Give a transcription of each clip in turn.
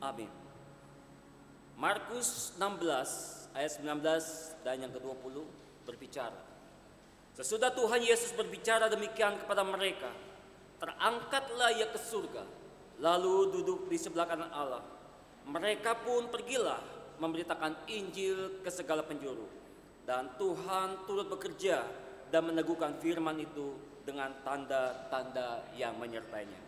Amin. Markus 16 ayat 19 dan yang ke-20 berbicara. Sesudah Tuhan Yesus berbicara demikian kepada mereka, terangkatlah ia ke surga, lalu duduk di sebelah kanan Allah. Mereka pun pergilah memberitakan Injil ke segala penjuru. Dan Tuhan turut bekerja dan meneguhkan firman itu dengan tanda-tanda yang menyertainya.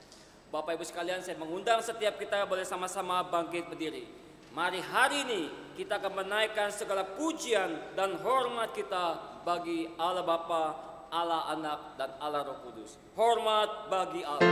Bapak Ibu sekalian, saya mengundang setiap kita boleh sama-sama bangkit berdiri. Mari hari ini kita akan menaikkan segala pujian dan hormat kita bagi Allah Bapa, Allah Anak, dan Allah Roh Kudus. Hormat bagi Allah.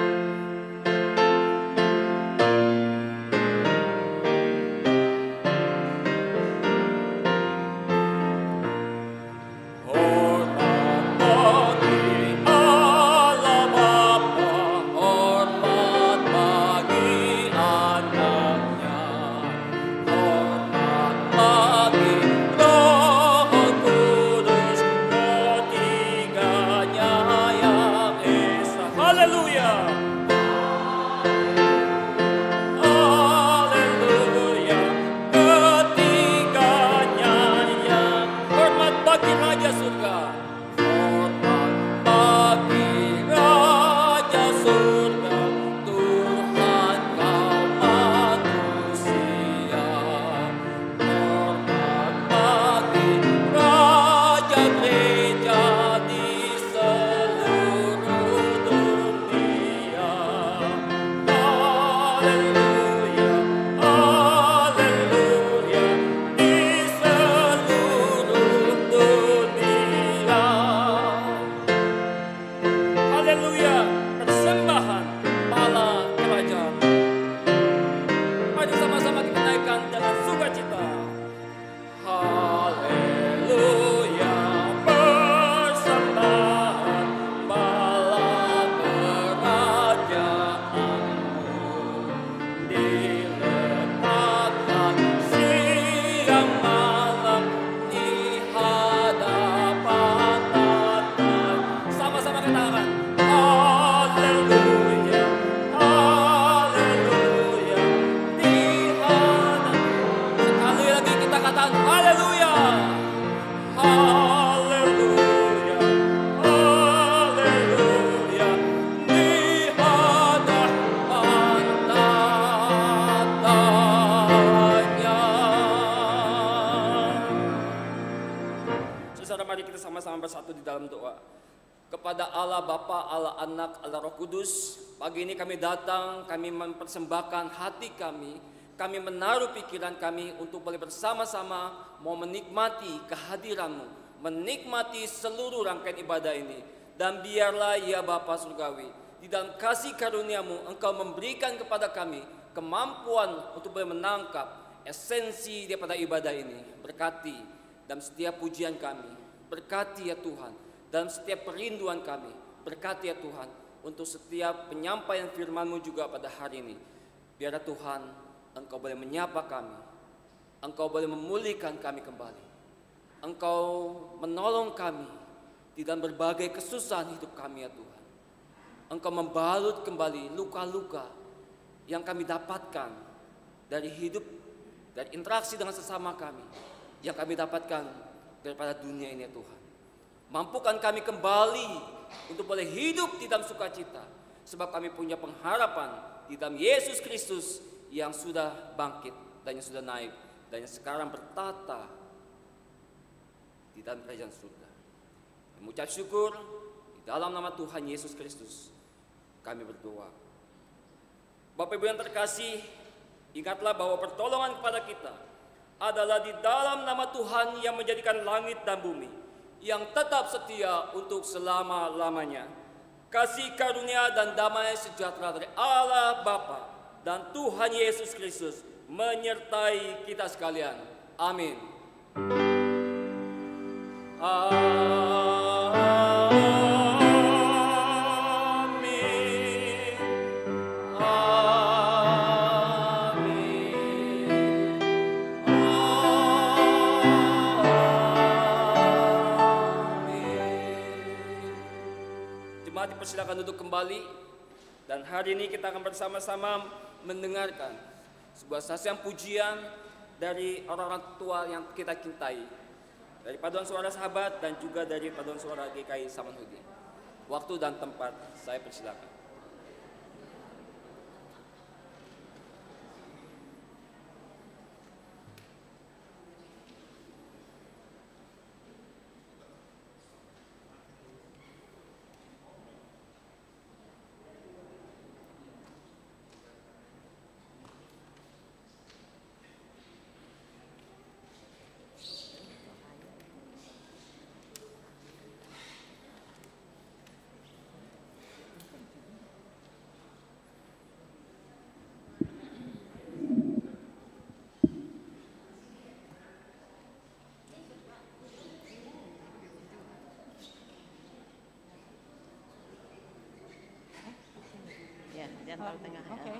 Kepada Allah Bapa, Allah Anak, Allah Roh Kudus, pagi ini kami datang, kami mempersembahkan hati kami menaruh pikiran kami untuk boleh bersama-sama mau menikmati kehadiran-Mu, menikmati seluruh rangkaian ibadah ini. Dan biarlah ya Bapa Surgawi, di dalam kasih karunia-Mu, Engkau memberikan kepada kami kemampuan untuk boleh menangkap esensi daripada ibadah ini. Berkati dalam setiap pujian kami, berkati ya Tuhan dalam setiap perinduan kami, berkati ya Tuhan untuk setiap penyampaian firman-Mu juga pada hari ini. Biar Tuhan, Engkau boleh menyapa kami, Engkau boleh memulihkan kami kembali, Engkau menolong kami di dalam berbagai kesusahan hidup kami ya Tuhan. Engkau membalut kembali luka-luka yang kami dapatkan dari hidup, dari interaksi dengan sesama kami, yang kami dapatkan daripada dunia ini ya Tuhan. Mampukan kami kembali untuk boleh hidup di dalam sukacita, sebab kami punya pengharapan di dalam Yesus Kristus yang sudah bangkit dan yang sudah naik dan yang sekarang bertata di dalam kerajaan surga. Mengucap syukur di dalam nama Tuhan Yesus Kristus kami berdoa. Bapak Ibu yang terkasih, ingatlah bahwa pertolongan kepada kita adalah di dalam nama Tuhan yang menjadikan langit dan bumi, yang tetap setia untuk selama-lamanya. Kasih karunia dan damai sejahtera dari Allah Bapa dan Tuhan Yesus Kristus menyertai kita sekalian. Amin. Silakan duduk kembali, dan hari ini kita akan bersama-sama mendengarkan sebuah sajian pujian dari orang-orang tua yang kita cintai, dari paduan suara sahabat dan juga dari paduan suara GKI Samanhudi. Waktu dan tempat saya persilakan. Ya, jangan terlalu tengah ya. Oke.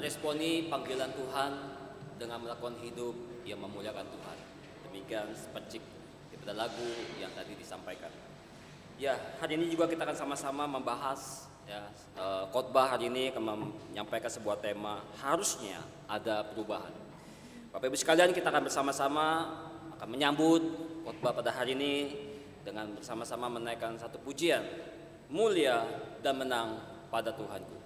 meresponi panggilan Tuhan dengan melakukan hidup yang memuliakan Tuhan. Demikian seperti daripada lagu yang tadi disampaikan. Ya, hari ini juga kita akan sama-sama membahas ya, khotbah hari ini akan menyampaikan sebuah tema, harusnya ada perubahan. Bapak Ibu sekalian, kita akan bersama-sama akan menyambut khotbah pada hari ini dengan bersama-sama menaikkan satu pujian, mulia dan menang pada Tuhanku.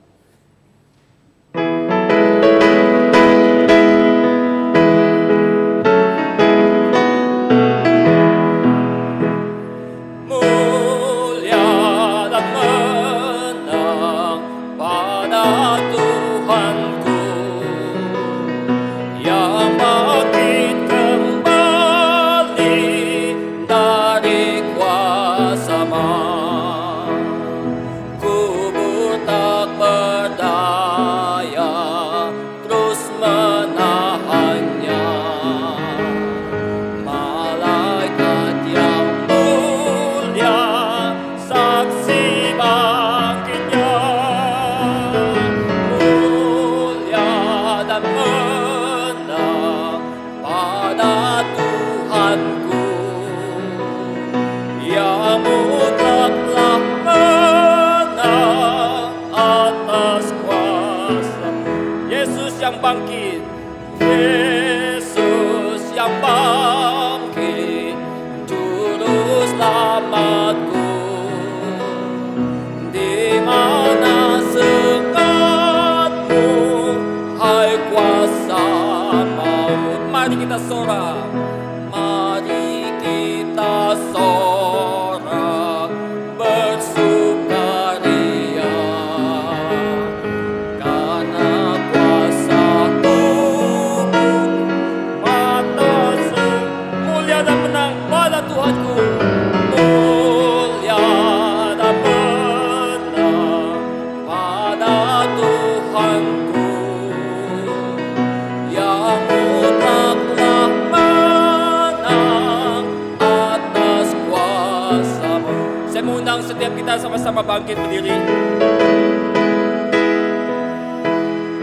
Sama-sama bangkit berdiri.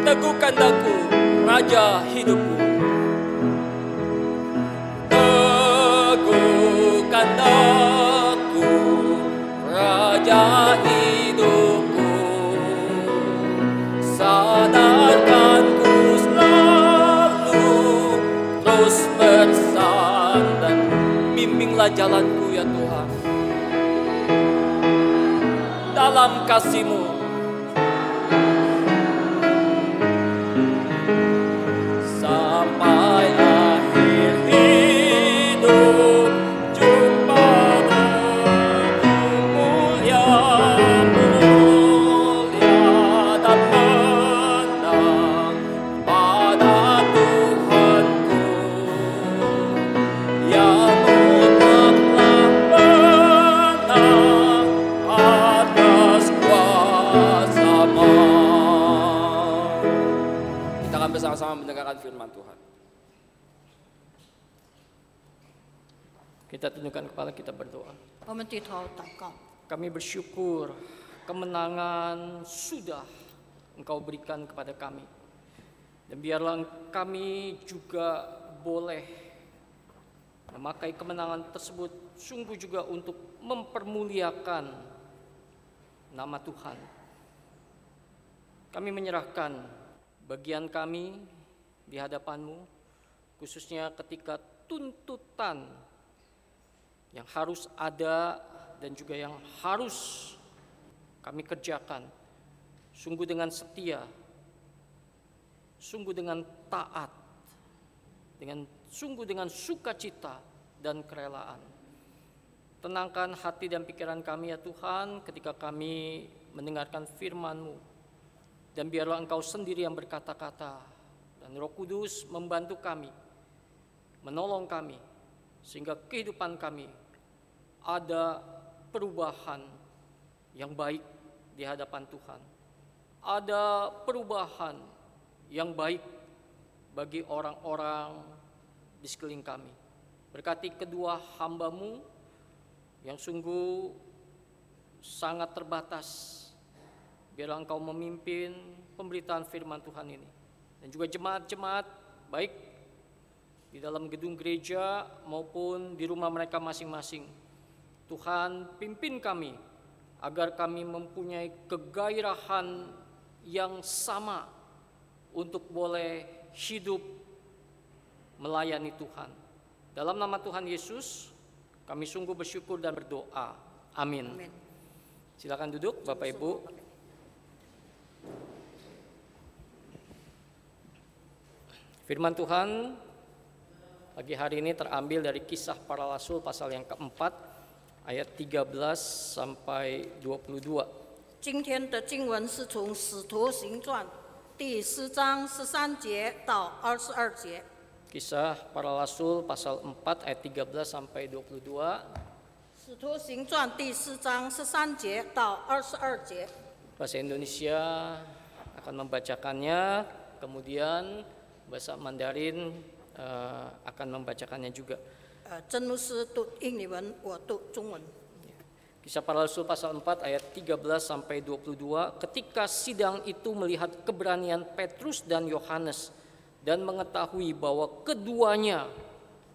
Teguhkan daku, Raja hidupku. Teguhkan daku, Raja hidupku. Sadarkanku selalu terus bersandar. Bimbinglah jalanku ya Tuhan dalam kasih-Mu. Sampai akhir hidup jumpa denganmu, mulia, mulia dan menang pada Tuhanku yang mutlaklah menang atas kuasa-Mu. Kita akan bersama-sama mendengarkan firman Tuhan. Kita tundukkan kepala, kita berdoa. 我们低头祷告， Kami bersyukur kemenangan sudah Engkau berikan kepada kami. Dan biarlah kami juga boleh memakai kemenangan tersebut sungguh juga untuk mempermuliakan nama Tuhan. Kami menyerahkan bagian kami di hadapan-Mu, khususnya ketika tuntutan yang harus ada dan juga yang harus kami kerjakan sungguh dengan setia, sungguh dengan taat, sungguh dengan sukacita dan kerelaan. Tenangkan hati dan pikiran kami ya Tuhan ketika kami mendengarkan firman-Mu, dan biarlah Engkau sendiri yang berkata-kata dan Roh Kudus membantu kami, menolong kami sehingga kehidupan kami ada perubahan yang baik di hadapan Tuhan. Ada perubahan yang baik bagi orang-orang di sekeliling kami. Berkati kedua hamba-Mu yang sungguh sangat terbatas. Biarlah Engkau memimpin pemberitaan firman Tuhan ini. dan juga jemaat-jemaat baik di dalam gedung gereja maupun di rumah mereka masing-masing. Tuhan, pimpin kami agar kami mempunyai kegairahan yang sama untuk boleh hidup melayani Tuhan. Dalam nama Tuhan Yesus, kami sungguh bersyukur dan berdoa. Amin. Amin. Silakan duduk, Bapak Ibu. Firman Tuhan pagi hari ini terambil dari Kisah Para Rasul pasal yang keempat, ayat 13 sampai 22. 今天的经文是从《使徒行传》第4章13节到22节。 Kisah Para Rasul pasal 4 ayat 13 sampai 22. 《使徒行传》第4章13节到22节。 Bahasa Indonesia akan membacakannya, kemudian bahasa Mandarin akan membacakannya juga. 真牧师读英文，我读中文。 Kisah Para Rasul pasal 4 ayat 13 sampai 22. Ketika sidang itu melihat keberanian Petrus dan Yohanes dan mengetahui bahwa keduanya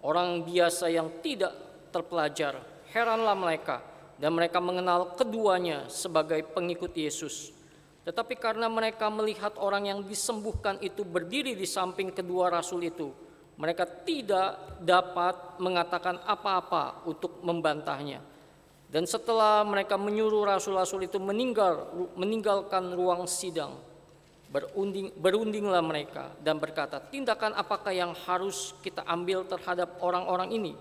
orang biasa yang tidak terpelajar, heranlah mereka dan mereka mengenal keduanya sebagai pengikut Yesus. Tetapi karena mereka melihat orang yang disembuhkan itu berdiri di samping kedua rasul itu, mereka tidak dapat mengatakan apa-apa untuk membantahnya. Dan setelah mereka menyuruh rasul-rasul itu meninggalkan ruang sidang, berundinglah mereka dan berkata, tindakan apakah yang harus kita ambil terhadap orang-orang ini?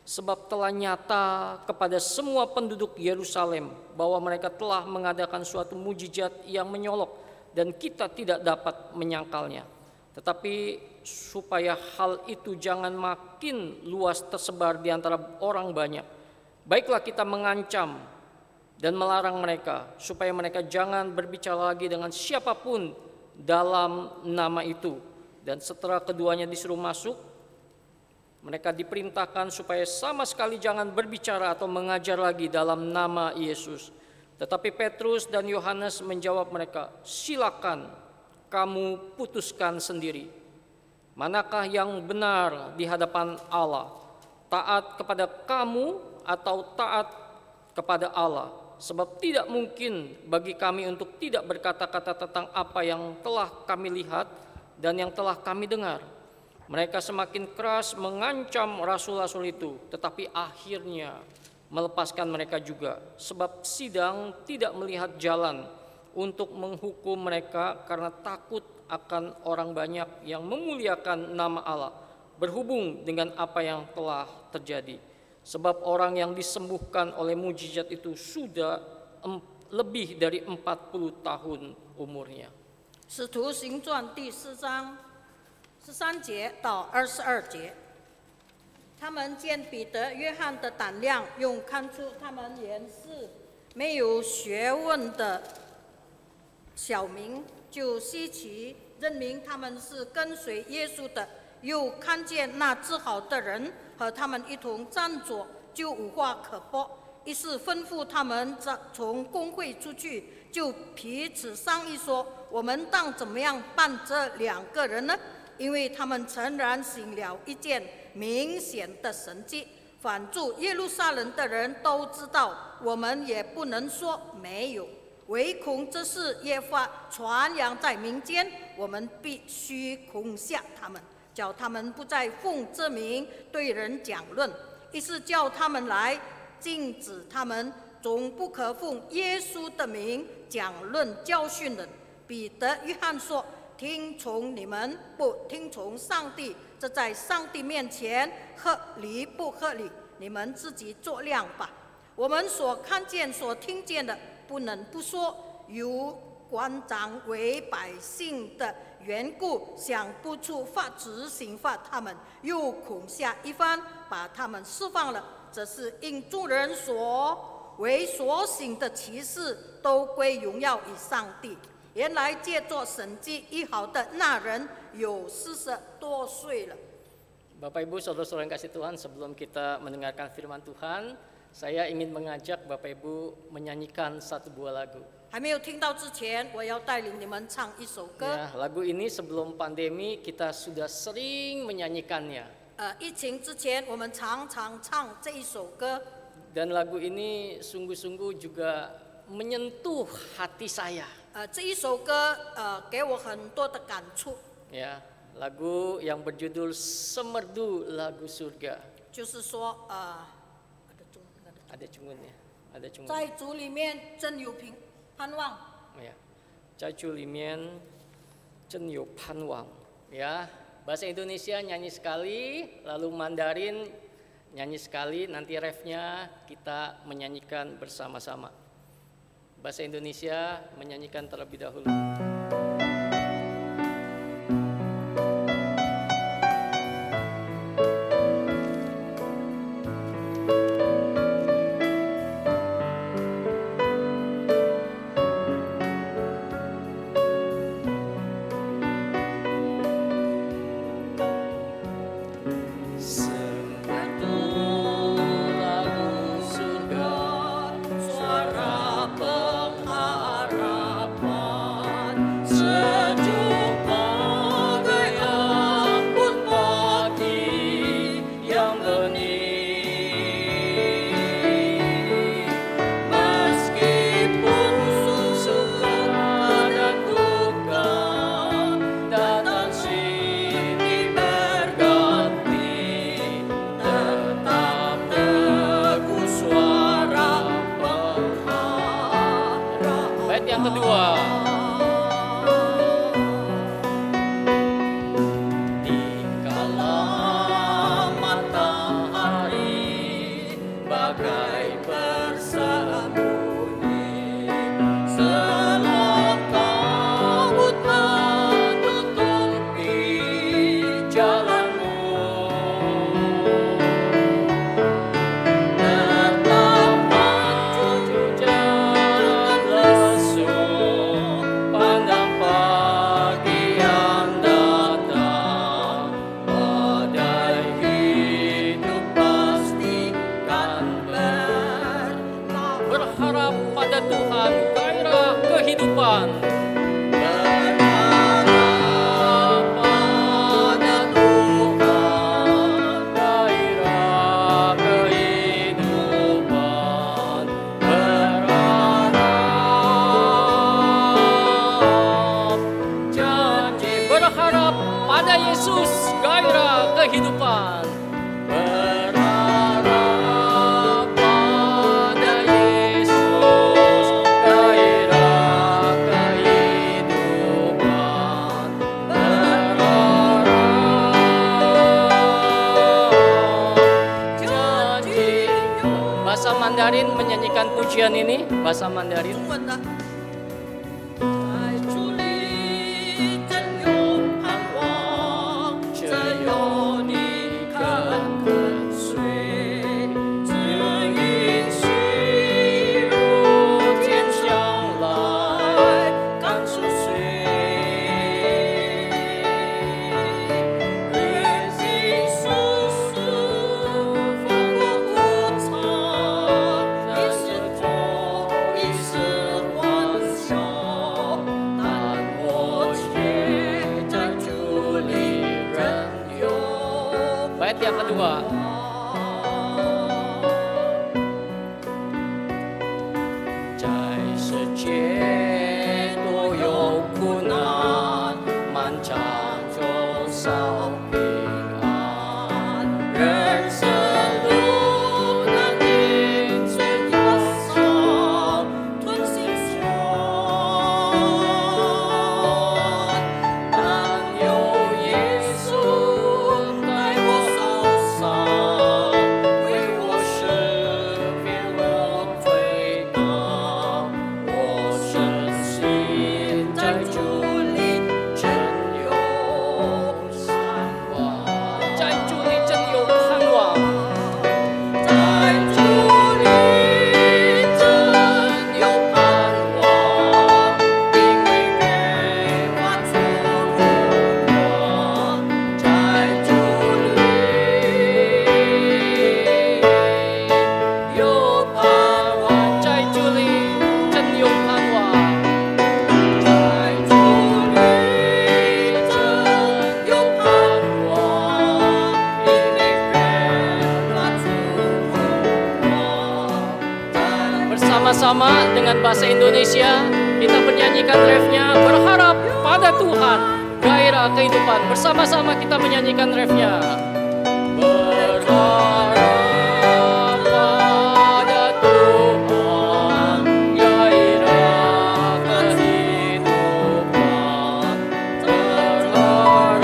Sebab telah nyata kepada semua penduduk Yerusalem bahwa mereka telah mengadakan suatu mujizat yang menyolok dan kita tidak dapat menyangkalnya. Tetapi supaya hal itu jangan makin luas tersebar di antara orang banyak, baiklah kita mengancam dan melarang mereka supaya mereka jangan berbicara lagi dengan siapapun dalam nama itu. Dan setelah keduanya disuruh masuk, mereka diperintahkan supaya sama sekali jangan berbicara atau mengajar lagi dalam nama Yesus. Tetapi Petrus dan Yohanes menjawab mereka, silakan kamu putuskan sendiri. Manakah yang benar di hadapan Allah? Taat kepada kamu atau taat kepada Allah? Sebab tidak mungkin bagi kami untuk tidak berkata-kata tentang apa yang telah kami lihat dan yang telah kami dengar. Mereka semakin keras mengancam rasul-rasul itu, tetapi akhirnya melepaskan mereka juga. Sebab sidang tidak melihat jalan untuk menghukum mereka karena takut akan orang banyak yang memuliakan nama Allah berhubung dengan apa yang telah terjadi. Sebab orang yang disembuhkan oleh mujizat itu sudah lebih dari 40 tahun umurnya. 使徒行传第4章13节到22节。他们见彼得、约翰的胆量，又看出他们原是没有学问的小民，就稀奇认明他们是跟随耶稣的。又看见那治好的人和他们一同站着，就无话可说。于是吩咐他们从公会出去，就彼此商议说：我们当怎么样办这2个人呢？因为他们诚然行了一件明显的神迹，反住耶路撒冷的人都知道，我们也不能说没有。唯恐这事越发传扬在民间，我们必须恐吓他们，叫他们不再奉这名对人讲论。于是叫他们来，禁止他们，总不可奉耶稣的名讲论教训人。彼得、约翰说：听从你们，不听从上帝，这在上帝面前合理不合理？你们自己作量吧。我们所看见、所听见的，不能不说。由官长为百姓的缘故，想不出法子刑罚他们，又恐吓一番，把他们释放了。这是因众人所行的奇事，都归荣耀于上帝。原来借着神迹医好的那人有40多岁了。 Bapak Ibu, saudara-saudara yang kasih Tuhan, sebelum kita mendengarkan firman Tuhan, saya ingin mengajak Bapak Ibu menyanyikan satu buah lagu. 还没有听到之前，我要带领你们唱一首歌。 Ya, lagu ini sebelum pandemi kita sudah sering menyanyikannya. 疫情之前，我们常常唱这一首歌。 Dan lagu ini sungguh-sungguh juga menyentuh hati saya. 这一首歌给我很多的感触。 Ya, lagu yang berjudul Semerdu Lagu Surga. 就是说Ada cungunnya, ada cungun. 在主里面真有盼望。 Ya, 在主里面真有盼望. Ya, bahasa Indonesia nyanyi sekali, lalu Mandarin nyanyi sekali, nanti refnya kita menyanyikan bersama-sama. Bahasa Indonesia menyanyikan terlebih dahulu. Yang kedua, dikala matahari bagai bersembunyi, selam kabut menutupi jalanmu, tetap maju jangan lesu. Pandang pagi yang datang, badai hidup pastikan berharap pada Tuhan, gairah kehidupan. Berharap pada Tuhan, gairah kehidupan. Berharap pada Yesus, gairah kehidupan. Berharap pada Yesus, gairah kehidupan. Berharap janji. Bahasa Mandarin menyanyikan pujian ini, bahasa Mandarin. 中文的。在主里真有盼望，只有你肯跟随，只允许如天上来感受谁。日子舒适，风过无常，一时痛，一时欢笑，但我却在主里仍有 Bait yang kedua. 在世界多有苦难，漫长中少平安。人生路难免最忧伤，吞心酸，但有耶稣在我手上。dengan bahasa Indonesia. Kita menyanyikan refnya, berharap pada Tuhan, gairah kehidupan. Bersama-sama kita menyanyikan refnya. Berharap pada Tuhan, gairah kehidupan. Terharap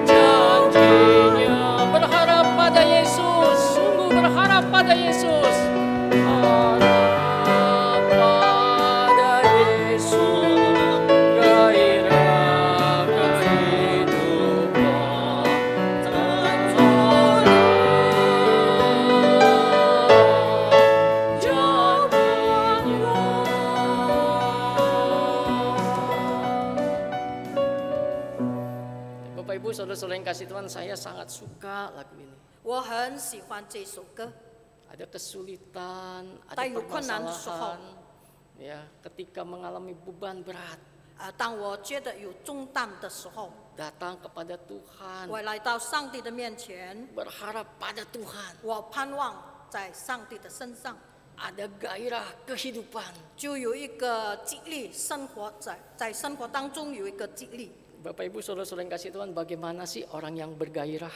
janjinya. Berharap pada Yesus, sungguh berharap pada Yesus. Harap pada Yesus, gairah kehidupan. Terharap janjinya. Bapak Ibu, saudara-saudara yang kasih Tuhan, saya sangat suka lagu ini. 我很喜欢这首歌。 Ada kesulitan, ada 但有困难的时候， permasalahan, ya, ketika mengalami beban berat, 当我觉得有重担的时候， datang kepada Tuhan, 我来到上帝的面前， berharap pada Tuhan, 我盼望在上帝的身上， ada gairah kehidupan. 就有一个激励，生活在生活当中有一个激励。 Bapak Ibu saudara-saudara yang kasih Tuhan, bagaimana sih orang yang bergairah?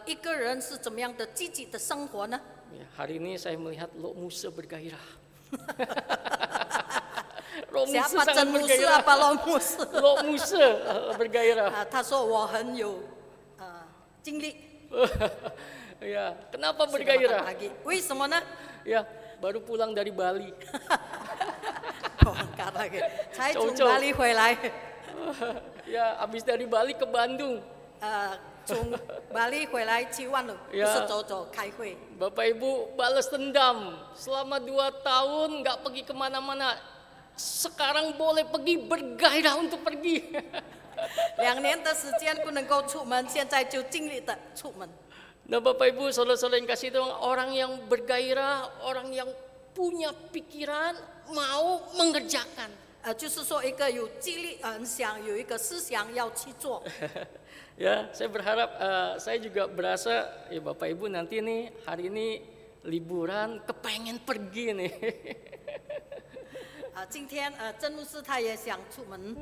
一个人是怎么样的积极的生活呢？ Ya, hari ini saya melihat Lo Musa bergairah. Lo Musa Siapa sangat Chen Musa bergairah. apa Lo Musa？ Lo Musa bergairah. 他说我很有精力。 Ya, kenapa Sudah makan bergairah? pagi. 为什么呢？ Ya, baru pulang dari Bali. 才从巴黎回来。 Ya, habis dari Bali ke Bandung. 从巴黎回来去万隆，不 Ya. 是走走开会。 Bapak Ibu balas dendam. Selama 2 tahun nggak pergi kemana-mana. Sekarang boleh pergi, bergairah untuk pergi. 2年的时间不能够出门，现在就尽力的出门。 Nah Bapak Ibu saudara-saudara yang kasih Tuhan, orang yang bergairah, orang yang punya pikiran, mau mengerjakan. 就是说一个有激励，想有一个思想要去做。 Ya, saya berharap, saya juga berasa ya Bapak Ibu nanti nih hari ini liburan kepengen pergi nih. 今天曾牧师他也想出门，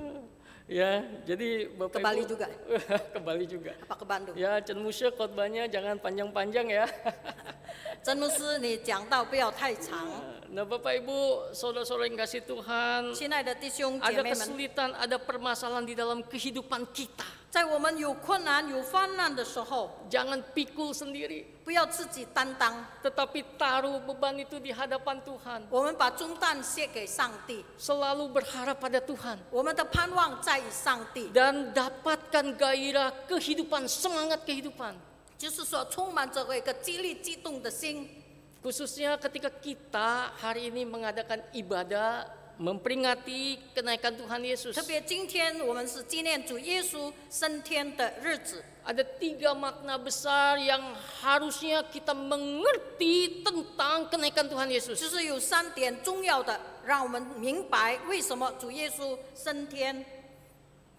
Ya, jadi Bapak Ke Bali Ibu juga? ke Bali juga. apa ke Bandung？ Ya, Chen Musa khotbahnya jangan panjang-panjang ya. 曾牧师，你讲道不要太长。 Nah Bapak Ibu, saudara-saudara yang kasih Tuhan, 亲爱的弟兄姐 ada 妹们， kesulitan, ada permasalahan di dalam kehidupan kita. 在我们有困难、有患难的时候， Jangan pikul sendiri, 不要自己担当， tetapi taruh beban itu di hadapan Tuhan. 我们把重担卸给上帝， Selalu berharap pada Tuhan. 我们的盼望在于上帝， Dan dapatkan gairah kehidupan, semangat kehidupan. 就是说充满着一个激励、激动的心。 Khususnya ketika kita hari ini mengadakan ibadah, memperingati kenaikan Tuhan Yesus. 特别今天我们是纪念主耶稣升天的日子， Ada 3 makna besar yang harusnya kita mengerti tentang kenaikan Tuhan 就 Yesus. 是有3点重要的，让我们明白为什么主耶稣升天。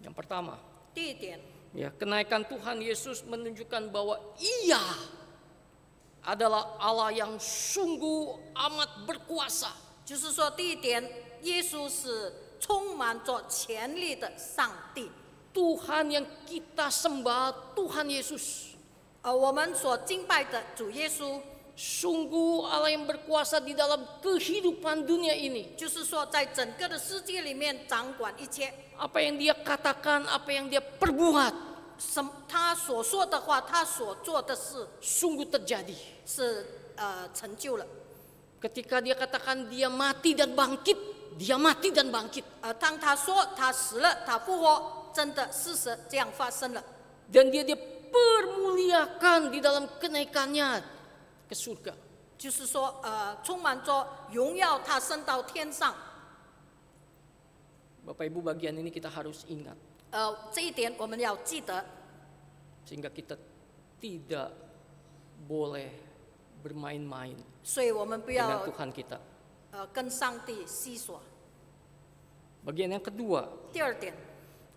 Yang pertama, 第一点， ya, kenaikan Tuhan Yesus menunjukkan bahwa Ia adalah Allah yang sungguh amat berkuasa. 就是说第一点，耶稣是充满着权力的上帝。 Tuhan yang kita sembah, Tuhan Yesus. 我们所敬拜的主耶稣， Sungguh Allah yang berkuasa di dalam kehidupan dunia ini. 就是说在整个的世界里面掌管一切。 Apa yang Dia katakan, apa yang Dia perbuat, 他所说的话，他所做的事 sungguh terjadi. 是成就了。 Ketika Dia katakan Dia mati dan bangkit, Dia mati dan bangkit. 当他说他死了，他复活，真的事实这样发生了。 Dan Dia dipermuliakan di dalam kenaikannya ke surga. 就是说，充满着荣耀，他升到天上。 Bapak Ibu, bagian ini kita harus ingat. 这一点我们要记得， Sehingga kita tidak boleh bermain-main 所以我们不 dengan 要 Tuhan kita. 跟上帝戏耍。 Bagian yang kedua, 第二点，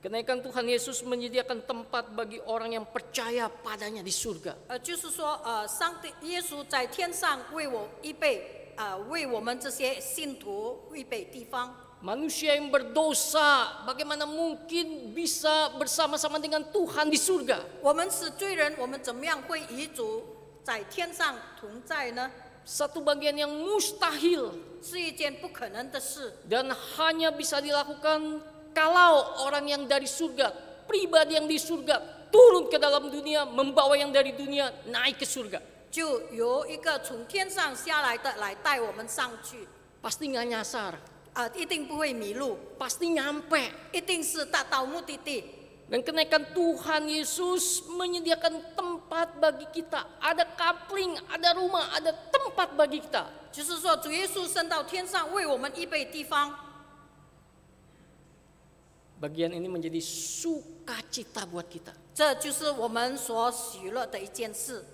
Kenaikan Tuhan Yesus menyediakan tempat bagi orang yang percaya padanya di surga. 就是说，上帝耶稣在天上为我预备，为我们这些信徒预备地方。 Manusia yang berdosa, bagaimana mungkin bisa bersama-sama dengan Tuhan di surga? 我们是罪人，我们怎么样会与主在天上同在呢？ Satu bagian yang mustahil 是一件不可能的事， dan hanya bisa dilakukan kalau orang yang dari surga, pribadi yang di surga turun ke dalam dunia, membawa yang dari dunia naik ke surga. 就由一个从天上下来的来带我们上去， Pasti nggak nyasar, 一定不会迷路， pasti nyampe. 一定是达到目的地。 Dan kenaikan Tuhan Yesus menyediakan tempat bagi kita. Ada kapling, ada rumah, ada tempat bagi kita. 就是说，主耶稣升到天上，为我们预备地方。 Bagian ini menjadi sukacita buat kita. 这就是我们所喜乐的一件事。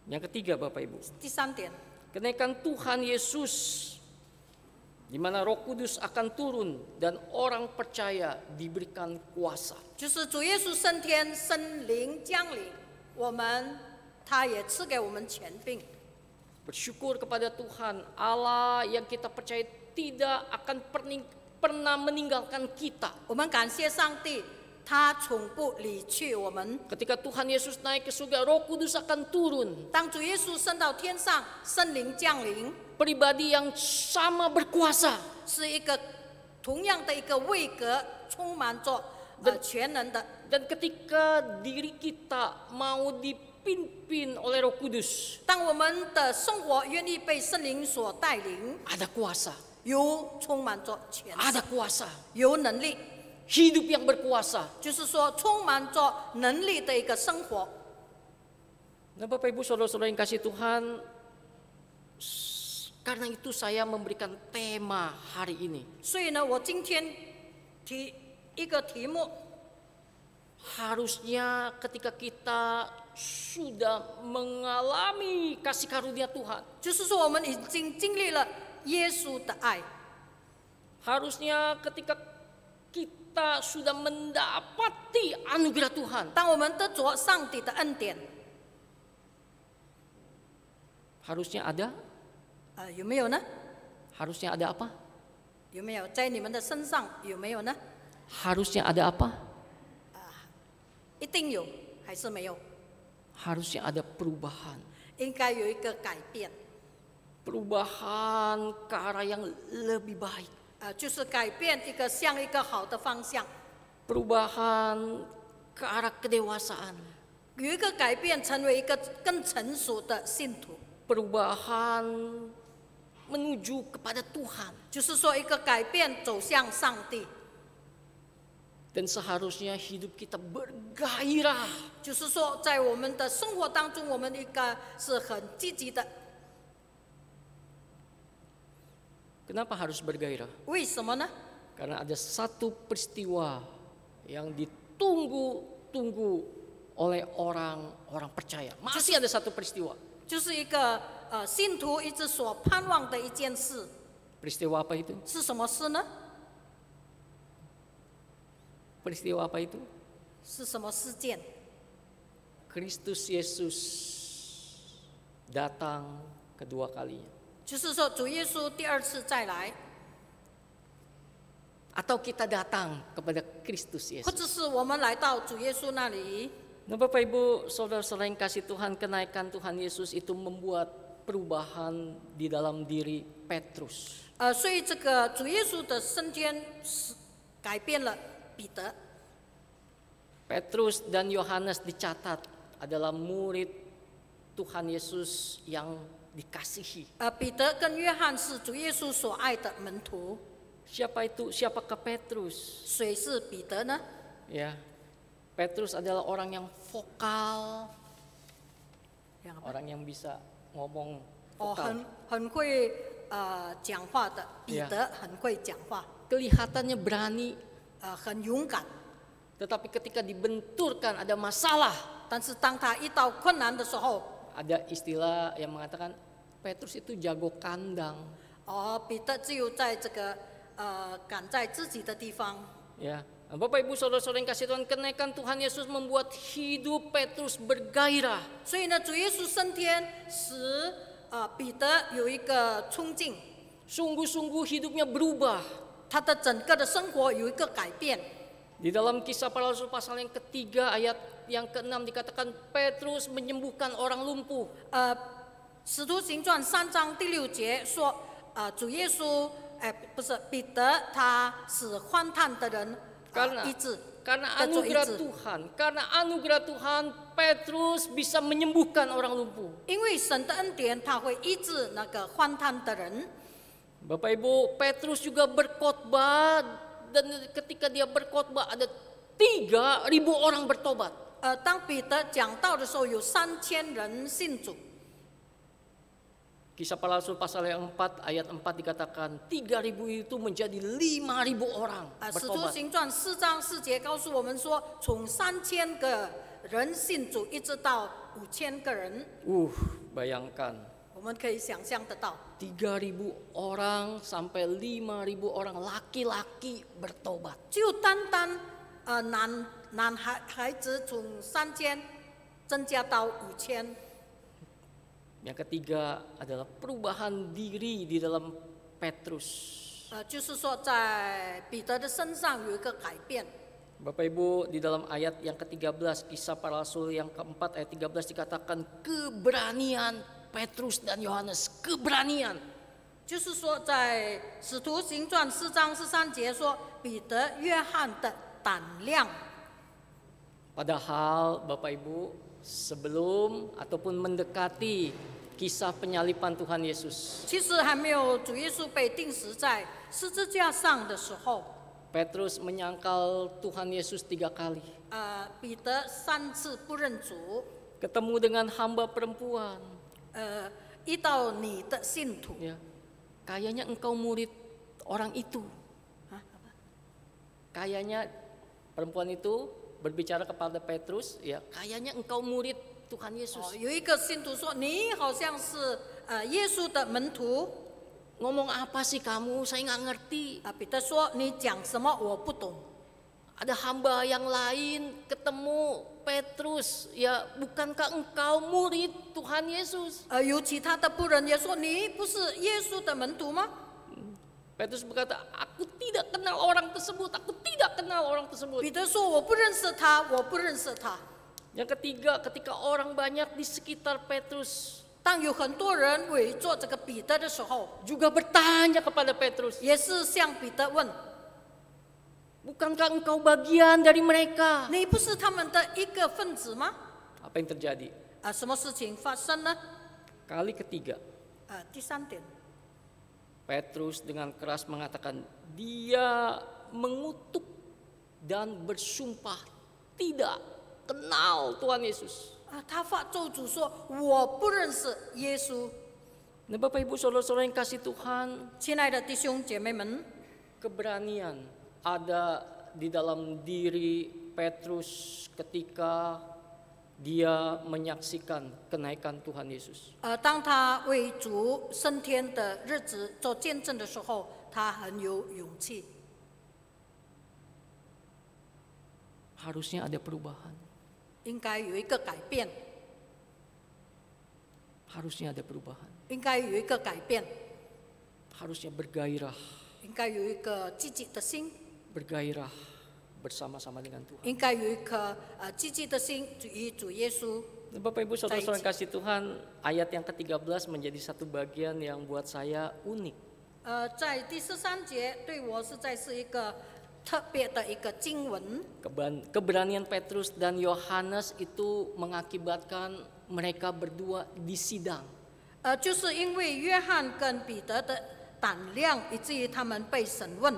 Yang ketiga Bapak Ibu, 第三点， kenaikan Tuhan Yesus di mana Roh Kudus akan turun dan orang percaya diberikan kuasa. 就是主耶稣升天，圣灵降临，他也赐给我们权柄。 Bersyukur kepada Tuhan Allah yang kita percaya tidak akan pernah meninggalkan kita. 我们感谢上帝，他从不离去我们。 Ketika Tuhan Yesus naik ke surga, Roh Kudus akan turun. 当主耶稣升到天上，圣灵降临， Pribadi yang sama berkuasa. 是一个同样的一个位格，充满着全能的。 Dan ketika diri kita mau dipimpin oleh Roh Kudus, 当我们的生活愿意被圣灵所带领， ada kuasa, 有充满着权 ada 势， kuasa. 有能力， Hidup yang berkuasa. 就是说充满着能力的一个生活。 Nah Bapak Ibu Saudara-saudara yang kasih Tuhan, karena itu saya memberikan tema hari ini. 所以呢，我今天提一个题目， Harusnya ketika kita sudah mengalami kasih karunia Tuhan, 就是说我们已经经历了耶稣的爱。 harusnya ketika kita sudah mendapati anugerah Tuhan, 当我们得着上帝的恩典， harusnya ada, 有没有呢？ harusnya ada apa? 有没有在你们的身上？有没有呢？ Harusnya ada apa? 一定有，还是没有？ Harusnya ada perubahan. 应该有一个改变， Perubahan ke arah yang lebih baik. 就是改变一个向一个好的方向， Perubahan ke arah kedewasaan. 有一个改变，成为一个更成熟的信徒， Perubahan menuju kepada Tuhan. 就是说一个改变走向上帝， Dan seharusnya hidup kita bergairah. 就是说在我们的生活当中，我们应该是很积极的。 Kenapa harus bergairah? 为什么呢？ Karena ada satu peristiwa yang ditunggu-tunggu oleh orang-orang percaya. Masih ada satu peristiwa. 就是一个信徒一直所盼望的一件事， Peristiwa apa itu? 是什么事呢？ Peristiwa apa itu? 是什么事件？ Kristus Yesus datang kedua kalinya. 就是说主耶稣第二次再来， Atau kita datang kepada Kristus 或 Yesus. 者是我们来到主耶稣那里。 Nah Bapak Ibu Saudara-saudara yang kasih Tuhan, kenaikan Tuhan Yesus itu membuat perubahan di dalam diri Petrus. 所以这个主耶稣的升天是改变了彼得。 Petrus dan Yohanes dicatat adalah murid Tuhan Yesus yang dikasihi. 彼得跟约翰是主耶稣所爱的门徒。 Siapa itu? Siapakah Petrus? 谁是彼得呢？ Ya, Petrus adalah orang yang vokal, 两个 orang yang bisa ngomong 哦， vokal. 很会讲话的。彼得很会讲话， Kelihatannya berani, 很勇敢。 tetapi ketika dibenturkan ada masalah, 但是当他遇到困难的时候， ada istilah yang mengatakan Petrus itu jago kandang. 彼得只有在这个赶在自己的地方， Ya, Nah, Bapak Ibu Saudara-saudara yang kasih Tuhan, kenaikan Tuhan Yesus membuat hidup Petrus bergairah. 所以呢，主耶稣升天，使彼得有一个冲劲， Sungguh-sungguh hidupnya berubah. 他的整个的生活有一个改变。 Di dalam Kisah Para Rasul pasal yang ketiga ayat yang ke-6 dikatakan Petrus menyembuhkan orang lumpuh. 使徒行传3章第6节说，主耶稣，不是彼得，他使荒诞的人医治。 Karena anugerah Tuhan, Petrus bisa menyembuhkan orang lumpuh. 因为神的恩典，他会医治那个荒诞的人。 Bapak Ibu, Petrus juga berkhotbah dan ketika dia berkhotbah ada 3.000 orang bertobat. 当彼得讲道的时候，有3000人信主。 Kisah Para Rasul pasal yang 4 ayat 4 dikatakan 3.000 itu menjadi 5.000 orang 使徒 bertobat. 行传4章4节告诉我们说，从3000个人信主，一直到5000个人， Bayangkan 我们可以想象得到， 3.000 orang sampai 5.000 orang laki-laki bertobat. 就单单男孩子从3000增加到5000。 Yang ketiga adalah perubahan diri di dalam Petrus. 就是说在彼得的身上有一个改变。 Bapak Ibu, di dalam ayat yang ke-13 Kisah Para Rasul yang keempat ayat 13 dikatakan keberanian Petrus dan Yohanes, keberanian. 就是说在使徒行传4章13节说，彼得、约翰的胆量。 Padahal Bapak Ibu, sebelum ataupun mendekati kisah penyalipan Tuhan Yesus, 其实还没有主耶稣被钉死在十字架上的时候， Petrus menyangkal Tuhan Yesus 3 kali. 彼得3次不认主， Ketemu dengan hamba perempuan. 遇到你的信徒， Ya, kayaknya engkau murid orang itu. Kayaknya perempuan itu berbicara kepada Petrus, ya, kayaknya engkau murid Tuhan Yesus. 有一个信徒说你好像是耶稣的门徒， Ngomong apa sih kamu? Saya nggak ngerti. 彼得说你讲什么我不懂。 Ada hamba yang lain ketemu Petrus, ya, bukankah engkau murid Tuhan Yesus? 有其他的仆人也说你不是耶稣的门徒吗？ Petrus berkata, aku tidak kenal orang tersebut, aku tidak kenal orang tersebut. 彼得说我不认识他，我不认识他。 Yang ketiga, ketika orang banyak di sekitar Petrus 当有很多人围坐这个彼得的时候， juga bertanya kepada Petrus, 也是向彼得问： bukankah engkau bagian dari mereka? 你不是他们的一个分子吗？ Apa yang terjadi? 什么事情发生呢？ Kali ketiga, 第3点， Petrus dengan keras mengatakan dia mengutuk dan bersumpah tidak kenal Tuhan Yesus. 他发咒诅说：“我不认识耶稣。 Nah, Bapak Ibu Saudara-saudara yang kasih Tuhan, ”亲爱的弟兄姐妹们， keberanian ada di dalam diri Petrus ketika dia menyaksikan kenaikan Tuhan Yesus. 当他为主升天的日子做见证的时候，他很有勇气。 Harusnya ada perubahan. 应该有一个改变， Harusnya ada perubahan. 应该有一个改变， Harusnya bergairah, 应该有一个积极的心， bergairah bersama-sama dengan Tuhan. 应该有一颗积极的心与主耶稣。 Nah, Bapak Ibu Saudara-saudara yang kasih Tuhan, ayat yang ke-13 menjadi satu bagian yang buat saya unik. 在第13节对我实在是一个特别的一个经文。 Keberanian Petrus dan Yohanes itu mengakibatkan mereka berdua disidang. 就是因为约翰跟彼得的胆量，以至于他们被审问。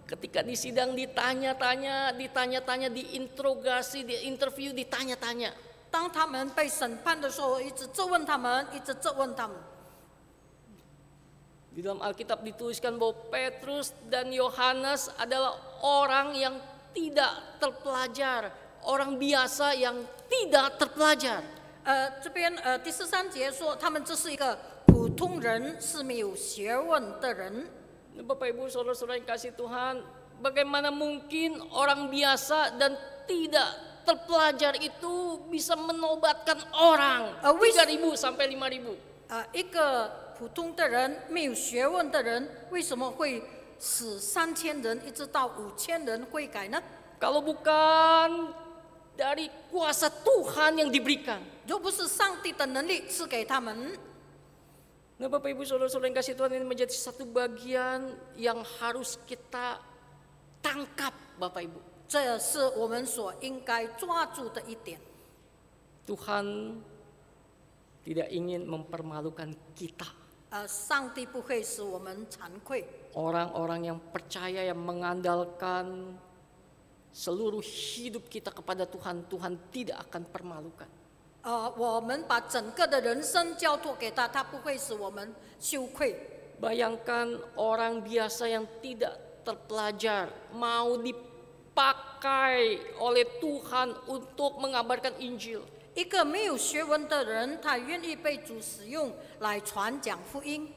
Ketika disidang ditanya-tanya, diinterogasi, diinterview, ditanya-tanya. 当他们被审判的时候，一直质问他们，一直质问他们。 Di dalam Alkitab dituliskan bahwa Petrus dan Yohanes adalah orang yang tidak terpelajar, orang biasa yang tidak terpelajar. 这边第13节说，他们这是一个普通人，是没有学问的人。 Bapak Ibu Saudara-saudara yang kasih Tuhan, bagaimana mungkin orang biasa dan tidak terpelajar itu bisa menobatkan orang 3.000 sampai 5.000? 一个普通的人、没有学问的人，为什么会使3000人一直到5000人悔改呢？ Kalau bukan dari kuasa Tuhan yang diberikan. 若不是上帝的能力赐给他们， Nah Bapak Ibu Saudara-saudara yang kasih Tuhan, ini menjadi satu bagian yang harus kita tangkap Bapak Ibu. 这是我们所应该抓住的一点。 Tuhan tidak ingin mempermalukan kita. 上帝不会使我们惭愧。 Orang-orang yang percaya, yang mengandalkan seluruh hidup kita kepada Tuhan, Tuhan tidak akan permalukan. 我们把整个的人生交托给他，他不会使我们羞愧。 Bayangkan orang biasa yang tidak terpelajar mau dipakai oleh Tuhan untuk mengabarkan Injil. 一个没有学问的人，他愿意被主使用来传讲福音。